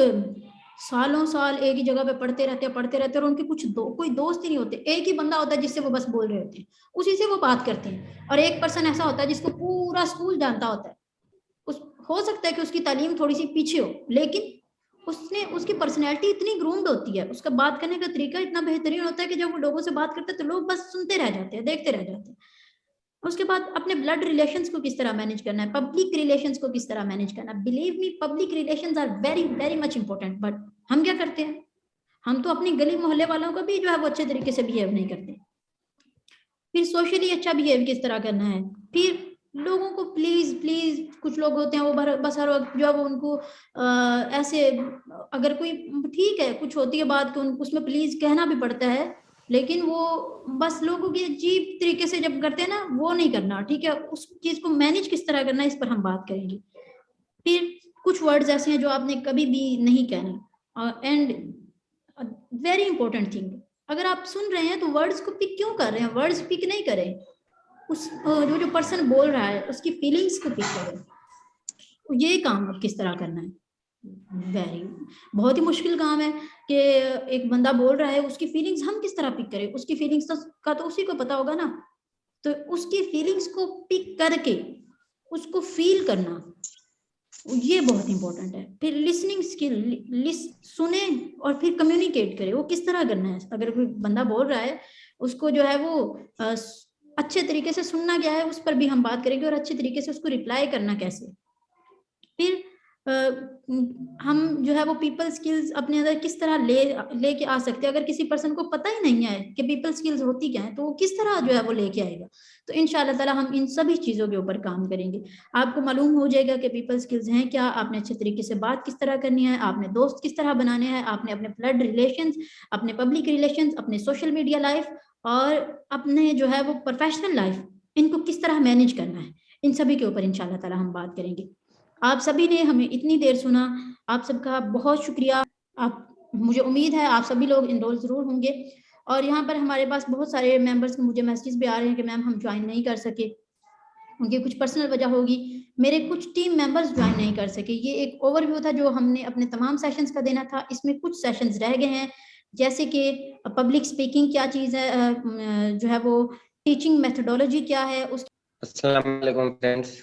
सालों साल एक ही जगह पे पढ़ते रहते हैं और उनके कोई दोस्त ही नहीं होते। एक ही बंदा होता है जिससे वो बस बोल रहे होते हैं, उसी से वो बात करते हैं। और एक पर्सन ऐसा होता है जिसको पूरा स्कूल जानता होता है। हो सकता है कि उसकी तालीम थोड़ी सी पीछे हो, लेकिन उसकी पर्सनैलिटी इतनी ग्रूम्ड होती है, उसका बात करने का तरीका इतना बेहतरीन होता है कि जब वो लोगों से बात करता है तो लोग बस सुनते रह जाते हैं, देखते रह जाते हैं। उसके बाद अपने ब्लड रिलेशंस को किस तरह मैनेज करना है, पब्लिक रिलेशंस को किस तरह मैनेज करना है। Believe me, public relations are very very much important. But हम क्या करते हैं, हम तो अपनी गली मोहल्ले वालों का भी जो है वो अच्छे तरीके से बिहेव नहीं करते। फिर सोशली अच्छा बिहेव किस तरह करना है। फिर लोगों को प्लीज कुछ लोग होते हैं वो बस हर वक्त जो है वो उनको ऐसे, अगर कोई ठीक है कुछ होती है बात कि उसमें प्लीज कहना भी पड़ता है, लेकिन वो बस लोगों की अजीब तरीके से जब करते हैं ना, वो नहीं करना। ठीक है, उस चीज को मैनेज किस तरह करना है, इस पर हम बात करेंगे। फिर कुछ वर्ड्स ऐसे हैं जो आपने कभी भी नहीं कहने। एंड वेरी इंपॉर्टेंट थिंग, अगर आप सुन रहे हैं तो वर्ड्स को पिक क्यों कर रहे हैं? वर्ड्स पिक नहीं करें, उस जो पर्सन बोल रहा है उसकी फीलिंग्स को पिक करें। ये काम अब किस तरह करना है, बहुत ही मुश्किल काम है कि एक बंदा बोल रहा है, उसकी फीलिंग्स हम किस तरह पिक करें। उसकी फीलिंग्स का तो उसी को पता होगा ना, तो उसकी फीलिंग्स को पिक करके उसको फील करना, ये बहुत इंपॉर्टेंट है। फिर लिसनिंग स्किल, सुने और फिर कम्युनिकेट करे, वो किस तरह करना है। अगर कोई बंदा बोल रहा है, उसको जो है वो अच्छे तरीके से सुनना क्या है उस पर भी हम बात करेंगे, और अच्छे तरीके से उसको रिप्लाई करना कैसे। फिर हम जो है वो पीपल स्किल्स अपने अंदर किस तरह लेके आ सकते हैं। अगर किसी पर्सन को पता ही नहीं है कि पीपल स्किल्स होती क्या है, तो वो किस तरह जो है वो लेके आएगा। तो इंशाल्लाह ताला हम इन सभी चीज़ों के ऊपर काम करेंगे। आपको मालूम हो जाएगा कि पीपल स्किल्स हैं क्या, आपने अच्छे तरीके से बात किस तरह करनी है, आपने दोस्त किस तरह बनाने हैं, आपने अपने ब्लड रिलेशंस, अपने पब्लिक रिलेशंस, अपने सोशल मीडिया लाइफ और अपने जो है वो प्रोफेशनल लाइफ, इनको किस तरह मैनेज करना है। इन सभी के ऊपर इंशाल्लाह ताला हम बात करेंगे। आप सभी ने हमें इतनी देर सुना, आप सबका बहुत शुक्रिया। मुझे उम्मीद है आप सभी लोग इनरोल जरूर होंगे। और यहाँ पर हमारे पास बहुत सारे मेंबर्स के मुझे मैसेज भी आ रहे हैं कि मैम हम ज्वाइन नहीं कर सके, उनकी कुछ पर्सनल वजह होगी। मेरे कुछ टीम मेंबर्स ज्वाइन नहीं कर सके। ये एक ओवरव्यू था जो हमने अपने तमाम सेशंस का देना था। इसमें कुछ सेशंस रह गए हैं, जैसे कि पब्लिक स्पीकिंग क्या चीज़ है, जो है वो टीचिंग मेथोडोलॉजी क्या है। अस्सलाम वालेकुम फ्रेंड्स,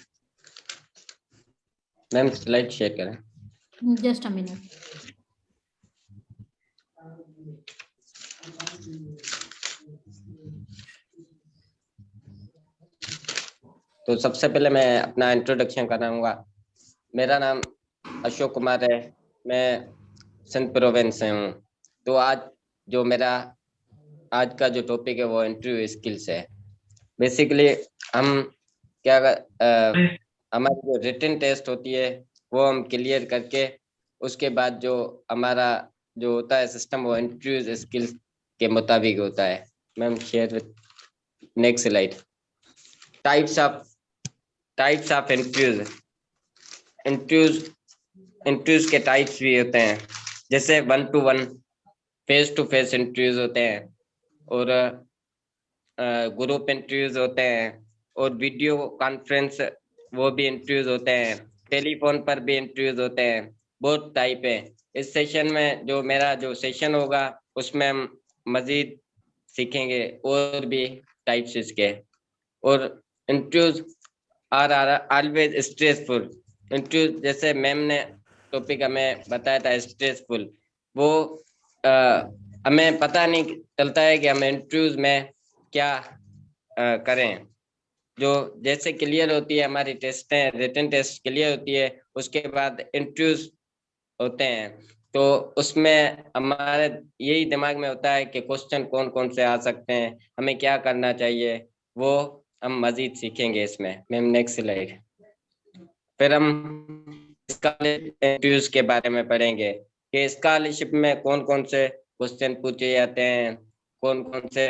मैम स्लाइड शेयर करें। Just a minute. तो सबसे पहले मैं अपना इंट्रोडक्शन कराऊंगा। मेरा नाम अशोक कुमार है, मैं सिंध प्रोविंस से हूँ। तो आज का जो टॉपिक है वो इंटरव्यू स्किल्स है। बेसिकली हम क्या हमारी जो रिटन टेस्ट होती है वो हम क्लियर करके उसके बाद जो हमारा जो होता है सिस्टम वो इंटरव्यू स्किल्स के मुताबिक होता है। Ma'am share next slide. Types of types of interviews. Interviews के टाइप्स भी होते हैं, जैसे 1-to-1, face to face interviews होते हैं, और ग्रुप इंटरव्यूज होते हैं, और वीडियो कॉन्फ्रेंस वो भी इंटरव्यूज होते हैं, टेलीफोन पर भी इंटरव्यूज होते हैं। बहुत टाइप है। इस सेशन में जो मेरा जो सेशन होगा उसमें हम मजीद सीखेंगे और भी टाइप्स इसके। और interviews are always stressful. Interview जैसे मैम ने टॉपिक हमें बताया था स्ट्रेसफुल, वो हमें पता नहीं चलता है कि हम इंटरव्यूज में क्या करें। जो जैसे क्लियर होती है हमारी टेस्टें, रिटन टेस्ट क्लियर होती है, उसके बाद इंटरव्यूज होते हैं, तो उसमें हमारे यही दिमाग में होता है कि क्वेश्चन कौन कौन से आ सकते हैं, हमें क्या करना चाहिए, वो हम मजीद सीखेंगे इसमें। Ma'am next slide. फिर हम स्कॉलरशिप इंटरव्यूज के बारे में पढ़ेंगे कि स्कॉलरशिप में कौन कौन से क्वेश्चन पूछे जाते हैं, कौन कौन से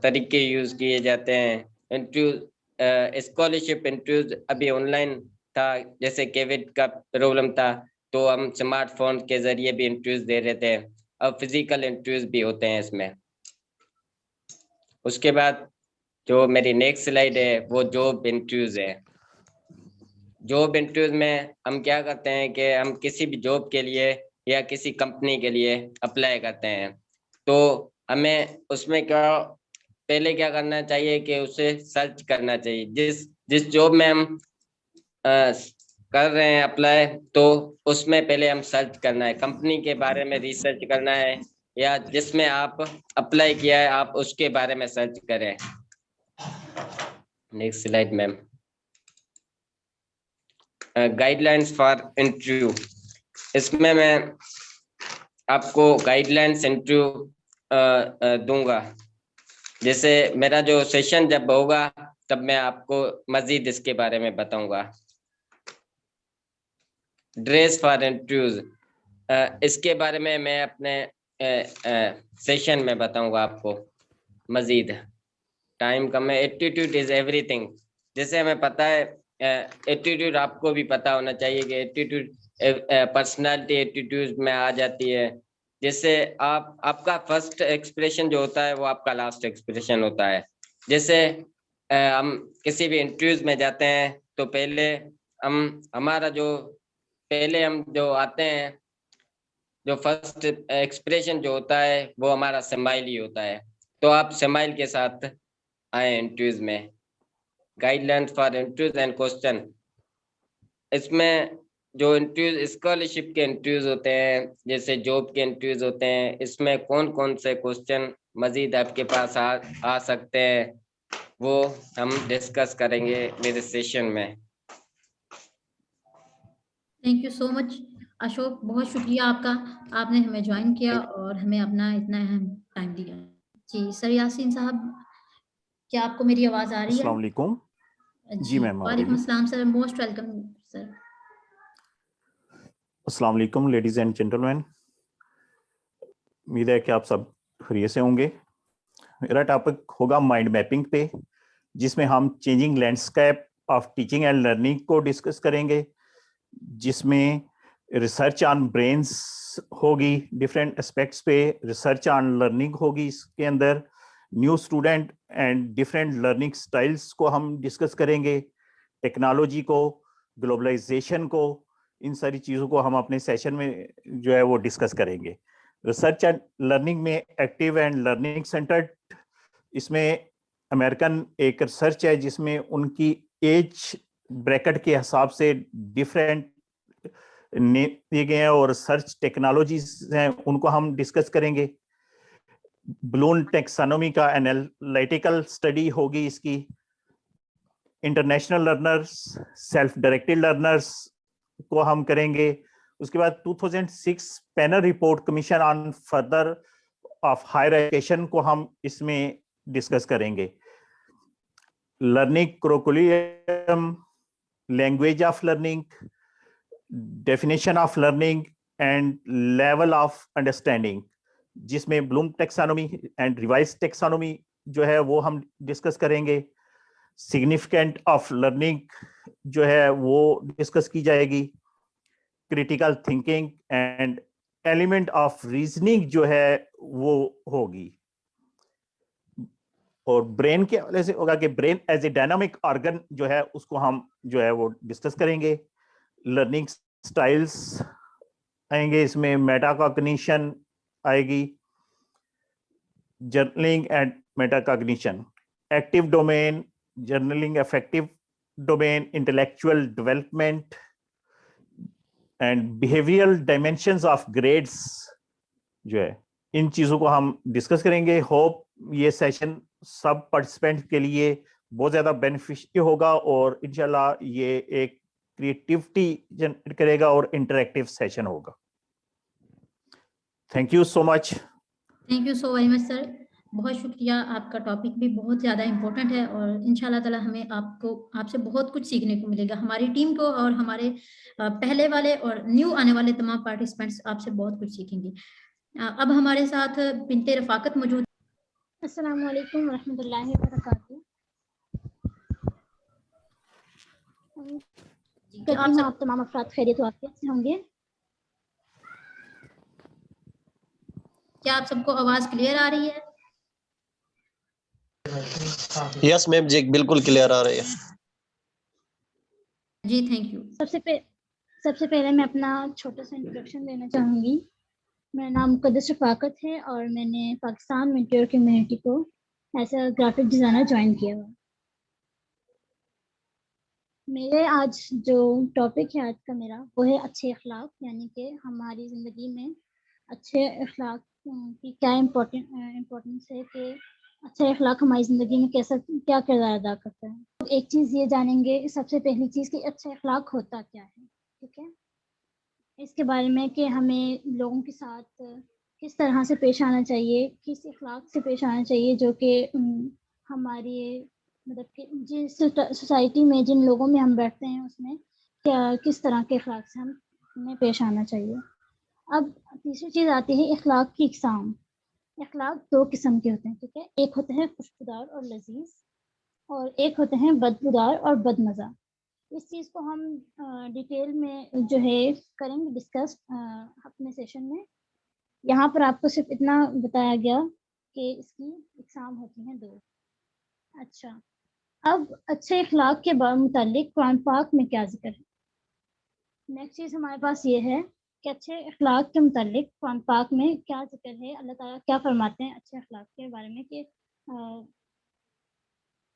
तरीके यूज किए जाते हैं। इंटरव्यू स्कॉलरशिप इंटरव्यूज अभी ऑनलाइन था, जैसे कोविड का प्रॉब्लम था तो हम स्मार्टफोन के जरिए भी इंटरव्यूज दे रहे थे। अब फिजिकल इंटरव्यूज भी होते हैं इसमें। उसके बाद जो मेरी नेक्स्ट स्लाइड है वो जॉब इंटरव्यूज है। जॉब इंटरव्यूज में हम क्या करते हैं कि हम किसी भी जॉब के लिए या किसी कंपनी के लिए अप्लाई करते हैं, तो हमें उसमें क्या पहले क्या करना चाहिए कि उसे सर्च करना चाहिए। जिस जॉब में हम कर रहे हैं अप्लाई, तो उसमें पहले हम सर्च करना है, कंपनी के बारे में रिसर्च करना है, या जिसमें आप अप्लाई किया है आप उसके बारे में सर्च करें। Next slide ma'am. Guidelines for interview. इसमें मैं आपको गाइडलाइंस इंटरव्यू दूंगा। जैसे मेरा जो सेशन जब होगा तब मैं आपको मजीद इसके बारे में बताऊंगा। ड्रेस फॉर इंटरव्यूज, इसके बारे में मैं अपने सेशन में बताऊंगा आपको मजीद। टाइम कम है। Attitude is everything. जैसे हमें पता है एटीट्यूड आपको भी पता होना चाहिए कि एटीट्यूड पर्सनालिटी एटीट्यूड में आ जाती है। जैसे आपका फर्स्ट एक्सप्रेशन जो होता है वो आपका लास्ट एक्सप्रेशन होता है। जैसे हम किसी भी इंटरव्यूज में जाते हैं तो पहले हमारा जो पहले हम जो आते हैं, जो फर्स्ट एक्सप्रेशन जो होता है वो हमारा स्माइल ही होता है, तो आप स्माइल के साथ आए इंटरव्यूज में। Guidelines for interviews and question. इसमें जो इंटरव्यूज स्कॉलरशिप के इंटरव्यूज होते हैं, जैसे जॉब के इंटरव्यूज होते हैं, इसमें कौन कौन से क्वेश्चन मजीद आपके पास आ सकते हैं वो हम डिस्कस करेंगे मेरे सेशन में। Thank you so much Ashok, बहुत शुक्रिया आपका, आपने हमें ज्वाइन किया और हमें अपना इतना अहम टाइम दिया। जी सर यासीन साहब, क्या आपको मेरी आवाज आ रही है? अस्सलाम वालेकुम। जी मैम आ रही वालेकुम है। अस्सलाम सर, मोस्ट वेलकम सर। अस्सलाम वालेकुम लेडीज एंड जेंटलमैन, उम्मीद है कि आप सब खैरियत से होंगे। मेरा टॉपिक होगा माइंड मैपिंग पे, जिसमें हम changing landscape of teaching and learning को डिस्कस करेंगे, जिसमें रिसर्च ऑन ब्रेन्स होगी, डिफरेंट एस्पेक्ट्स पे रिसर्च ऑन लर्निंग होगी। इसके अंदर new student and different learning styles को हम डिस्कस करेंगे, टेक्नोलॉजी को, ग्लोबलाइजेशन को, इन सारी चीज़ों को हम अपने सेशन में जो है वो डिस्कस करेंगे। रिसर्च एंड लर्निंग में एक्टिव एंड लर्निंग सेंटर्ड, इसमें अमेरिकन एक रिसर्च है जिसमें उनकी एज ब्रैकेट के हिसाब से डिफरेंट दिए गए हैं, और रिसर्च टेक्नोलॉजीज हैं उनको हम डिस्कस करेंगे। ब्लूम टेक्सोनोमी का एनालिटिकल स्टडी होगी इसकी। International learners, self directed learners को हम करेंगे। उसके बाद 2006 panel report commission on further of higher education को हम इसमें डिस्कस करेंगे। Learning curriculum, language of learning, definition of learning and level of understanding, जिसमें Bloom taxonomy and revise taxonomy जो है वो हम डिस्कस करेंगे। सिग्निफिकेंट ऑफ लर्निंग जो है वो डिस्कस की जाएगी, critical thinking and element of reasoning जो है वो होगी, और ब्रेन के हवाले से होगा कि brain as a dynamic organ जो है उसको हम जो है वो डिस्कस करेंगे। लर्निंग स्टाइल्स आएंगे, इसमें मेटाकॉग्निशन आएगी, journaling and metacognition, active domain, journaling, affective domain, intellectual development and behavioural dimensions of grades जो है, इन चीजों को हम डिस्कस करेंगे। होप ये सेशन सब पार्टिसिपेंट के लिए बहुत ज्यादा बेनिफिशियल होगा और इंशाल्लाह ये एक क्रिएटिविटी जनरेट करेगा और इंटरेक्टिव सेशन होगा। Thank you so much. Thank you so very much sir, बहुत शुक्रिया। आपका टॉपिक भी बहुत ज़्यादा इम्पोर्टेंट है और इंशाल्लाह ताला हमें आपसे बहुत कुछ सीखने को मिलेगा, हमारी टीम को और हमारे पहले वाले और न्यू आने वाले तमाम पार्टिसिपेंट्स आपसे बहुत कुछ सीखेंगे। अब हमारे साथ बिनते रफाकत मौजूद। अस्सलाम वालेकुम रहमतुल्लाहि व बरकातहू। आप तमाम अफराद खैरियत वाक़ियत से होंगे। क्या आप सबको आवाज क्लियर आ रही है? यस मैम जी, बिल्कुल क्लियर आ रही है जी, थैंक यू। सबसे पहले मैं अपना छोटा सा इंट्रोडक्शन देना चाहूँगी। मेरा नाम मुक़द्दस रफ़ाकत है और मैंने पाकिस्तान मेंटोर कम्युनिटी को as a graphic designer join किया हुआ। मेरे आज जो टॉपिक है आज का मेरा वो है अच्छे अखलाक, यानी कि हमारी ज़िंदगी में अच्छे अखलाक की क्या इम्पोर्टेंस है कि अच्छे अखलाक हमारी ज़िंदगी में क्या किरदार अदा करता है। एक चीज़ ये जानेंगे, सबसे पहली चीज़ कि अच्छे अखलाक होता क्या है, ठीक है। इसके बारे में कि हमें लोगों के साथ किस तरह से पेश आना चाहिए, किस अखलाक से पेश आना चाहिए जो कि हमारी मतलब कि जिस सोसाइटी में जिन लोगों में हम बैठते हैं उसमें किस तरह के अखलाक से हमें पेश आना चाहिए। अब तीसरी चीज़ आती है अखलाक की इकसाम। अखलाक दो किस्म के होते हैं, ठीक है। एक होते हैं खुशबूदार और लजीज और एक होते हैं बदबूदार और बदमज़ा। इस चीज़ को हम डिटेल में जो है करेंगे डिस्कस अपने सेशन में। यहाँ पर आपको सिर्फ इतना बताया गया कि इसकी इकसाम होती हैं दो। अच्छा, अब अच्छे अखलाक के मुतालिक कुरान पाक में क्या जिक्र है। नेक्स्ट चीज़ हमारे पास ये है कि अच्छे अखलाक के मुतालिक कुरान पाक में क्या जिक्र है, अल्लाह ताला क्या फरमाते हैं अच्छे अखलाक के बारे में कि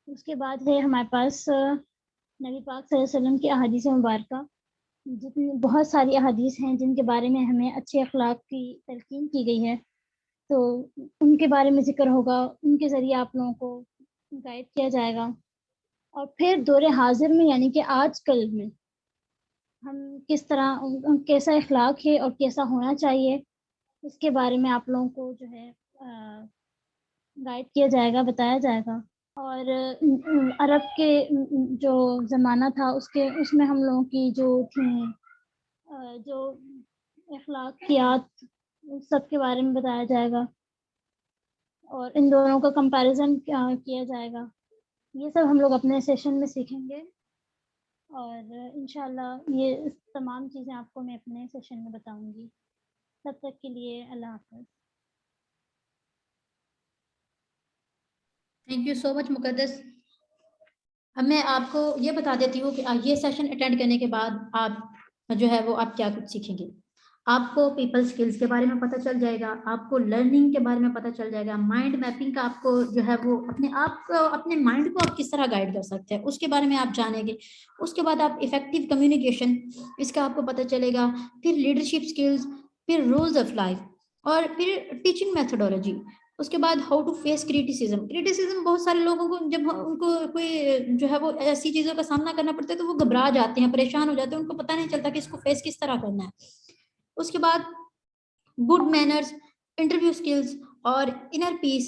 उसके बाद है हमारे पास नबी पाक सल्लल्लाहु अलैहि वसल्लम की अहादीस मुबारका, जितनी बहुत सारी अहादीस हैं जिनके बारे में हमें अच्छे अखलाक की तलकीन की गई है, तो उनके बारे में जिक्र होगा, उनके ज़रिए आप लोगों को गाइड किया जाएगा। और फिर दौरे हाजिर में यानी कि आजकल में हम किस तरह कैसा अखलाक है और कैसा होना चाहिए, इसके बारे में आप लोगों को जो है गाइड किया जाएगा, बताया जाएगा। और अरब के जो ज़माना था उसमें हम लोगों की जो थी जो अखलाकियात सब के बारे में बताया जाएगा और इन दोनों का कंपैरिजन किया जाएगा। ये सब हम लोग अपने सेशन में सीखेंगे और इंशाल्लाह ये तमाम चीज़ें आपको मैं अपने सेशन में बताऊंगी। तब तक के लिए अल्लाह हाफ़िज़। Thank you so much Muqaddas. अब मैं आपको ये बता देती हूँ कि ये सेशन अटेंड करने के बाद आप जो है वो आप क्या कुछ सीखेंगे। आपको पीपल स्किल्स के बारे में पता चल जाएगा, आपको लर्निंग के बारे में पता चल जाएगा, माइंड मैपिंग का आपको जो है वो अपने माइंड को आप किस तरह गाइड कर सकते हैं उसके बारे में आप जानेंगे। उसके बाद आप इफेक्टिव कम्युनिकेशन, इसका आपको पता चलेगा। फिर लीडरशिप स्किल्स, फिर रूल्स ऑफ लाइफ और फिर टीचिंग मेथोडोलॉजी। उसके बाद हाउ टू फेस क्रिटिसिज्म बहुत सारे लोगों को जब उनको कोई जो है वो ऐसी चीज़ों का सामना करना पड़ता है तो वो घबरा जाते हैं, परेशान हो जाते हैं, उनको पता नहीं चलता कि इसको फेस किस तरह करना है। उसके बाद गुड मैनर्स, इंटरव्यू स्किल्स और इनर पीस।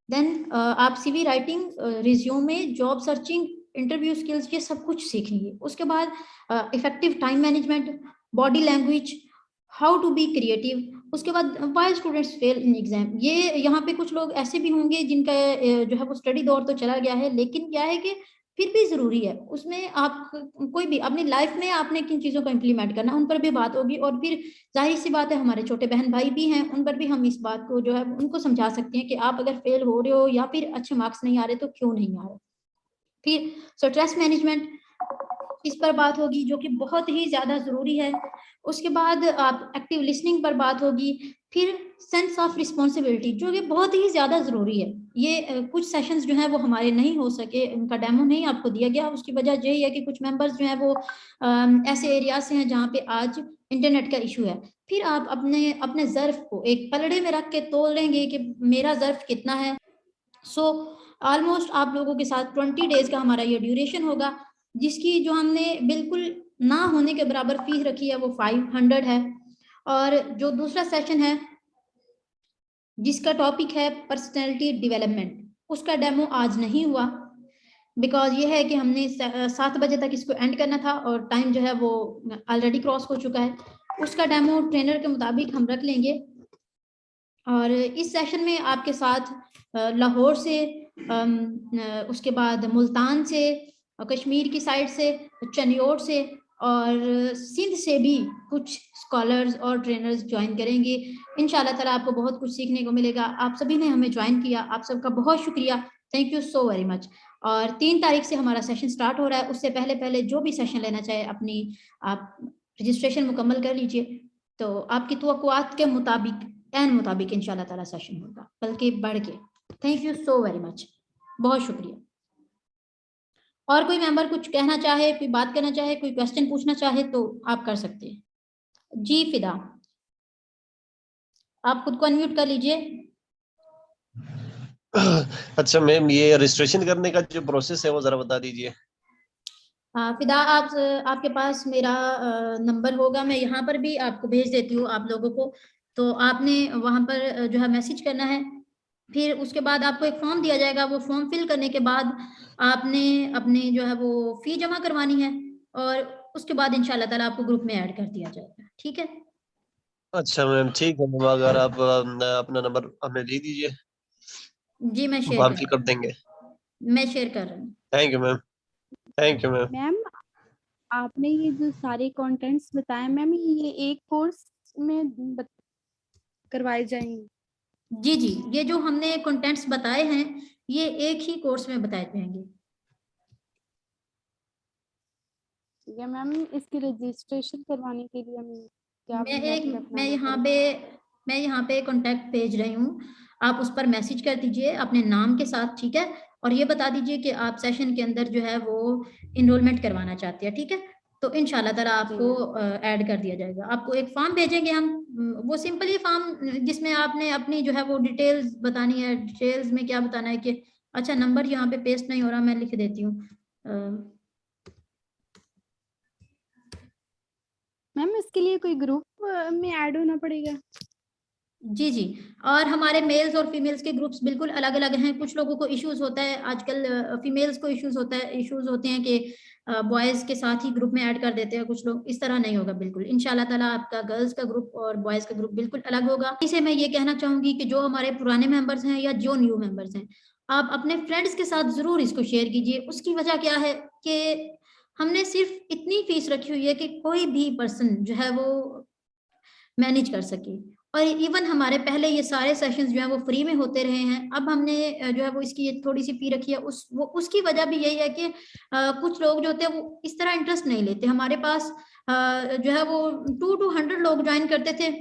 देन आप CV writing, resume, job searching, interview skills, ये सब कुछ सीखेंगे। उसके बाद effective time management, body language, how to be creative. उसके बाद why students fail in exam. ये यहाँ पे कुछ लोग ऐसे भी होंगे जिनका जो है वो स्टडी दौर तो चला गया है, लेकिन क्या है कि फिर भी जरूरी है उसमें आप कोई भी अपनी लाइफ में आपने किन चीजों को इम्प्लीमेंट करना, उन पर भी बात होगी। और फिर जाहिर सी बात है हमारे छोटे बहन भाई भी हैं, उन पर भी हम इस बात को जो है उनको समझा सकते हैं कि आप अगर फेल हो रहे हो या फिर अच्छे मार्क्स नहीं आ रहे तो क्यों नहीं आ रहे। फिर स्ट्रेस मैनेजमेंट, इस पर बात होगी जो कि बहुत ही ज्यादा जरूरी है। उसके बाद आप एक्टिव लिसनिंग पर बात होगी। फिर सेंस ऑफ रिस्पॉन्सिबिलिटी जो कि बहुत ही ज्यादा जरूरी है। ये कुछ सेशंस जो हैं वो हमारे नहीं हो सके, उनका डेमो नहीं आपको दिया गया, उसकी वजह यही है कि कुछ मेंबर्स जो हैं वो ऐसे एरिया से हैं जहाँ पे आज इंटरनेट का इशू है। फिर आप अपने अपने ज़र्फ को एक पलड़े में रख के तोल लेंगे कि मेरा ज़र्फ कितना है। सो ऑलमोस्ट आप लोगों के साथ 20 डेज का हमारा ये ड्यूरेशन होगा, जिसकी जो हमने बिल्कुल ना होने के बराबर फीस रखी है वो 500 है। और जो दूसरा सेशन है जिसका टॉपिक है पर्सनैलिटी डेवलपमेंट, उसका डेमो आज नहीं हुआ बिकॉज ये है कि हमने 7 बजे तक इसको एंड करना था और टाइम जो है वो ऑलरेडी क्रॉस हो चुका है। उसका डेमो ट्रेनर के मुताबिक हम रख लेंगे। और इस सेशन में आपके साथ लाहौर से, उसके बाद मुल्तान से, कश्मीर की साइड से, चनियोट से और सिंध से भी कुछ स्कॉलर्स और ट्रेनर्स ज्वाइन करेंगे। इंशाल्लाह ताला आपको बहुत कुछ सीखने को मिलेगा। आप सभी ने हमें ज्वाइन किया, आप सबका बहुत शुक्रिया, thank you so very much. और 3 तारीख से हमारा सेशन स्टार्ट हो रहा है, उससे पहले पहले जो भी सेशन लेना चाहे अपनी आप रजिस्ट्रेशन मुकम्मल कर लीजिए। तो आपकी तवक्कुआत के मुताबिक इंशाल्लाह ताला सेशन होगा, बल्कि बढ़ के। Thank you so very much, बहुत शुक्रिया। और कोई मेंबर कुछ कहना चाहे, कोई बात करना चाहे, कोई क्वेश्चन पूछना चाहे तो आप कर सकते हैं। जी फिदा, आप खुद को अनम्यूट कर लीजिए। अच्छा मैम, ये रजिस्ट्रेशन करने का जो प्रोसेस है वो जरा बता दीजिए। फिदा, आपके पास मेरा नंबर होगा, मैं यहाँ पर भी आपको भेज देती हूँ आप लोगों को। तो आपने वहाँ पर जो है मैसेज करना है। फिर उसके बाद आपको एक फॉर्म दिया जाएगा, वो फॉर्म फिल करने के बाद आपने अपने जो है वो फी जमा करवानी है और उसके बाद इंशाल्लाह ताला आपको ग्रुप में ऐड कर दिया जाएगा। ठीक है? अच्छा मैम, ठीक है मैम, अगर आप अपना नंबर हमें दे दीजिए। जी मैं शेयर फॉर्म फिल कर देंगे। मैं शेयर कर रहा हूँ। Thank you ma'am, thank you ma'am. Ma'am आपने ये जो सारे कंटेंट्स बताए मैम, ये एक कोर्स में करवाए जाएंगे? जी जी, ये जो हमने कंटेंट्स बताए हैं ये एक ही कोर्स में बताए जाएंगे। ठीक है मैम, इसकी रजिस्ट्रेशन करवाने के लिए हमें क्या मैं यहाँ पे कॉन्टैक्ट भेज रही हूँ, आप उस पर मैसेज कर दीजिए अपने नाम के साथ। ठीक है? और ये बता दीजिए कि आप सेशन के अंदर जो है वो इनरोलमेंट करवाना चाहते हैं। ठीक है? तो इंशाल्लाह ताला आपको ऐड कर दिया जाएगा। आपको एक फॉर्म भेजेंगे हम, वो सिंपल ही फॉर्म जिसमें आपने अपनी जो है वो डिटेल्स बतानी है। डिटेल्स में क्या बताना है कि अच्छा नंबर यहाँ पे पेस्ट नहीं हो रहा, मैं लिख देती हूँ। मैम इसके लिए कोई ग्रुप में ऐड होना पड़ेगा? जी जी, और हमारे मेल्स और फीमेल्स के ग्रुप्स बिल्कुल अलग अलग हैं। कुछ लोगों को इश्यूज होता है आजकल, फीमेल्स को इश्यूज होते हैं कि बॉयज के साथ ही ग्रुप में ऐड कर देते हैं कुछ लोग। इस तरह नहीं होगा बिल्कुल, इंशाल्लाह ताला आपका गर्ल्स का ग्रुप और बॉयज का ग्रुप बिल्कुल अलग होगा। इसे मैं ये कहना चाहूंगी कि जो हमारे पुराने मेंबर्स हैं या जो न्यू मेंबर्स हैं, आप अपने फ्रेंड्स के साथ जरूर इसको शेयर कीजिए। उसकी वजह क्या है कि हमने सिर्फ इतनी फीस रखी हुई है कि कोई भी पर्सन जो है वो मैनेज कर सके। और इवन हमारे पहले ये सारे सेशंस जो है वो फ्री में होते रहे हैं, अब हमने जो है वो इसकी थोड़ी सी फी रखी है। उसकी वजह भी यही है कि कुछ लोग जो होते हैं वो इस तरह इंटरेस्ट नहीं लेते। हमारे पास जो है वो 2 to 100 लोग ज्वाइन करते थे,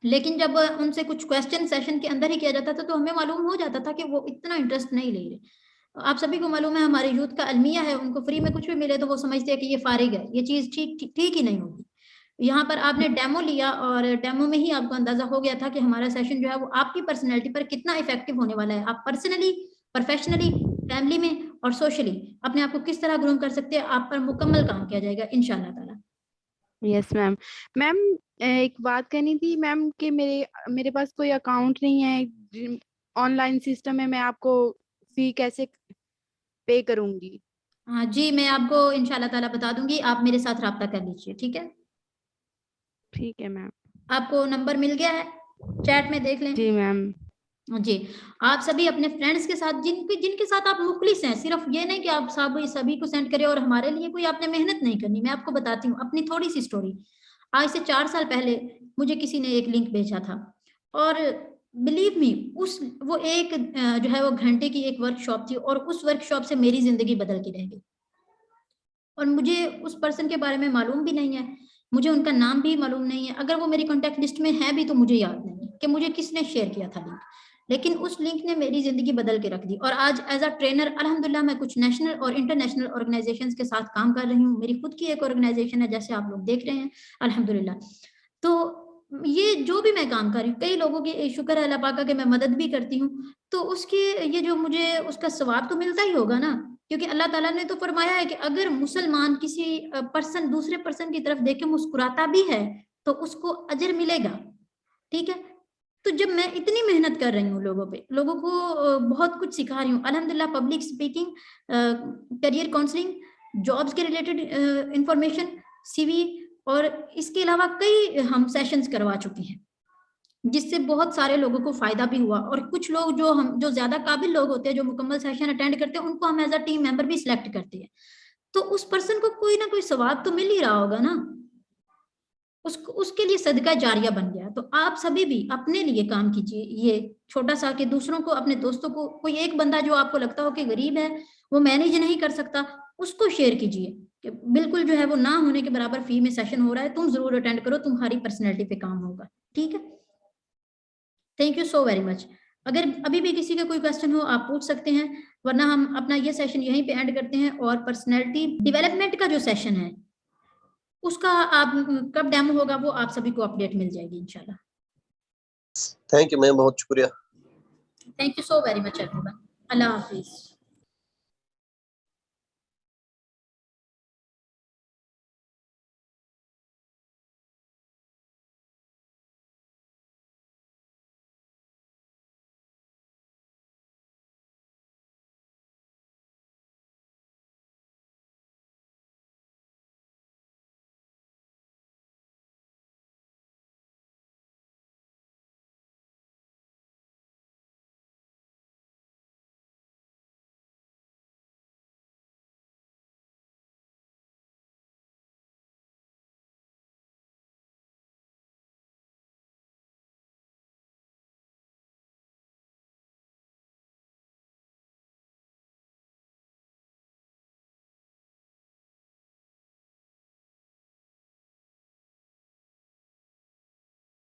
लेकिन जब उनसे कुछ क्वेश्चन सेशन के अंदर ही किया जाता था तो हमें मालूम हो जाता था कि वो इतना इंटरेस्ट नहीं ले रहे। आप सभी को मालूम है हमारे यूथ का अलमिया है, उनको फ्री में कुछ भी मिले तो वो समझते हैं कि ये फारिग है, ये चीज ठीक ही नहीं होगी। यहाँ पर आपने डेमो लिया और डेमो में ही आपको अंदाजा हो गया था कि हमारा सेशन जो है वो आपकी पर्सनैलिटी पर कितना इफेक्टिव होने वाला है। आप पर्सनली, प्रोफेशनली, फैमिली में और सोशली अपने आप को किस तरह ग्रूम कर सकते हैं, आप पर मुकम्मल काम किया जाएगा इंशाल्लाह ताला। Yes ma'am. मैम एक बात कहनी थी मैम कि मेरे पास कोई अकाउंट नहीं है, ऑनलाइन सिस्टम है, मैं आपको फी कैसे पे करूंगी? हाँ जी, मैं आपको इंशाल्लाह ताला बता दूंगी, आप मेरे साथ रब्ता कर लीजिए। ठीक है? ठीक है मैम। आपको नंबर मिल गया है, चैट में देख लें। जी मैम। जी, आप सभी अपने फ्रेंड्स के साथ जिनके साथ आप मुखलिस हैं, सिर्फ ये नहीं कि आप सभी को सेंड करें और हमारे लिए कोई आपने मेहनत नहीं करनी। मैं आपको बताती हूँ अपनी थोड़ी सी स्टोरी। आज से 4 साल पहले मुझे किसी ने एक लिंक भेजा था और बिलीव मी वो एक जो है वो घंटे की एक वर्कशॉप थी और उस वर्कशॉप से मेरी जिंदगी बदल के रह गई। और मुझे उस पर्सन के बारे में मालूम भी नहीं है, मुझे उनका नाम भी मालूम नहीं है। अगर वो मेरी कॉन्टैक्ट लिस्ट में है भी तो मुझे याद नहीं है कि मुझे किसने शेयर किया था लिंक, लेकिन उस लिंक ने मेरी जिंदगी बदल के रख दी। और आज एज अ ट्रेनर अल्हम्दुलिल्लाह मैं कुछ नेशनल और इंटरनेशनल ऑर्गेनाइजेशंस के साथ काम कर रही हूँ। मेरी खुद की एक ऑर्गेनाइजेशन है, जैसे आप लोग देख रहे हैं अल्हम्दुलिल्लाह। तो ये जो भी मैं काम कर रही हूँ, कई लोगों की शुक्र है अल्लाह पाक का कि मैं मदद भी करती हूँ, तो उसकी ये जो मुझे उसका सवाब तो मिलता ही होगा ना, क्योंकि अल्लाह ताला ने तो फरमाया है कि अगर मुसलमान किसी पर्सन दूसरे पर्सन की तरफ देख के मुस्कुराता भी है तो उसको अजर मिलेगा। ठीक है, तो जब मैं इतनी मेहनत कर रही हूँ लोगों को बहुत कुछ सिखा रही हूँ अल्हम्दुलिल्लाह, public speaking, career counselling, jobs के रिलेटेड इंफॉर्मेशन, सीवी, और इसके अलावा कई हम सेशंस करवा चुके हैं जिससे बहुत सारे लोगों को फायदा भी हुआ। और कुछ लोग जो ज्यादा काबिल लोग होते हैं, जो मुकम्मल सेशन अटेंड करते हैं, उनको हम एज अ टीम मेंबर भी सिलेक्ट करते हैं। तो उस पर्सन को कोई ना कोई सवाब तो मिल ही रहा होगा ना, उसके लिए सदका जारिया बन गया। तो आप सभी भी अपने लिए काम कीजिए, ये छोटा सा कि दूसरों को, अपने दोस्तों को, कोई एक बंदा जो आपको लगता हो कि गरीब है, वो मैनेज नहीं कर सकता, उसको शेयर कीजिए कि बिल्कुल जो है वो ना होने के बराबर फी में सेशन हो रहा है, तुम जरूर अटेंड करो, तुम्हारी पर्सनैलिटी पे काम होगा। ठीक है, thank you so very much. अगर अभी भी किसी का कोई क्वेश्चन हो आप पूछ सकते हैं, वरना हम अपना ये सेशन यहीं पे एंड करते हैं। और पर्सनैलिटी डेवलपमेंट का जो सेशन है उसका आप कब डेमो होगा वो आप सभी को अपडेट मिल जाएगी इंशाल्लाह। थैंक यू मैम, बहुत शुक्रिया। Thank you so very much everyone. Allah Hafiz.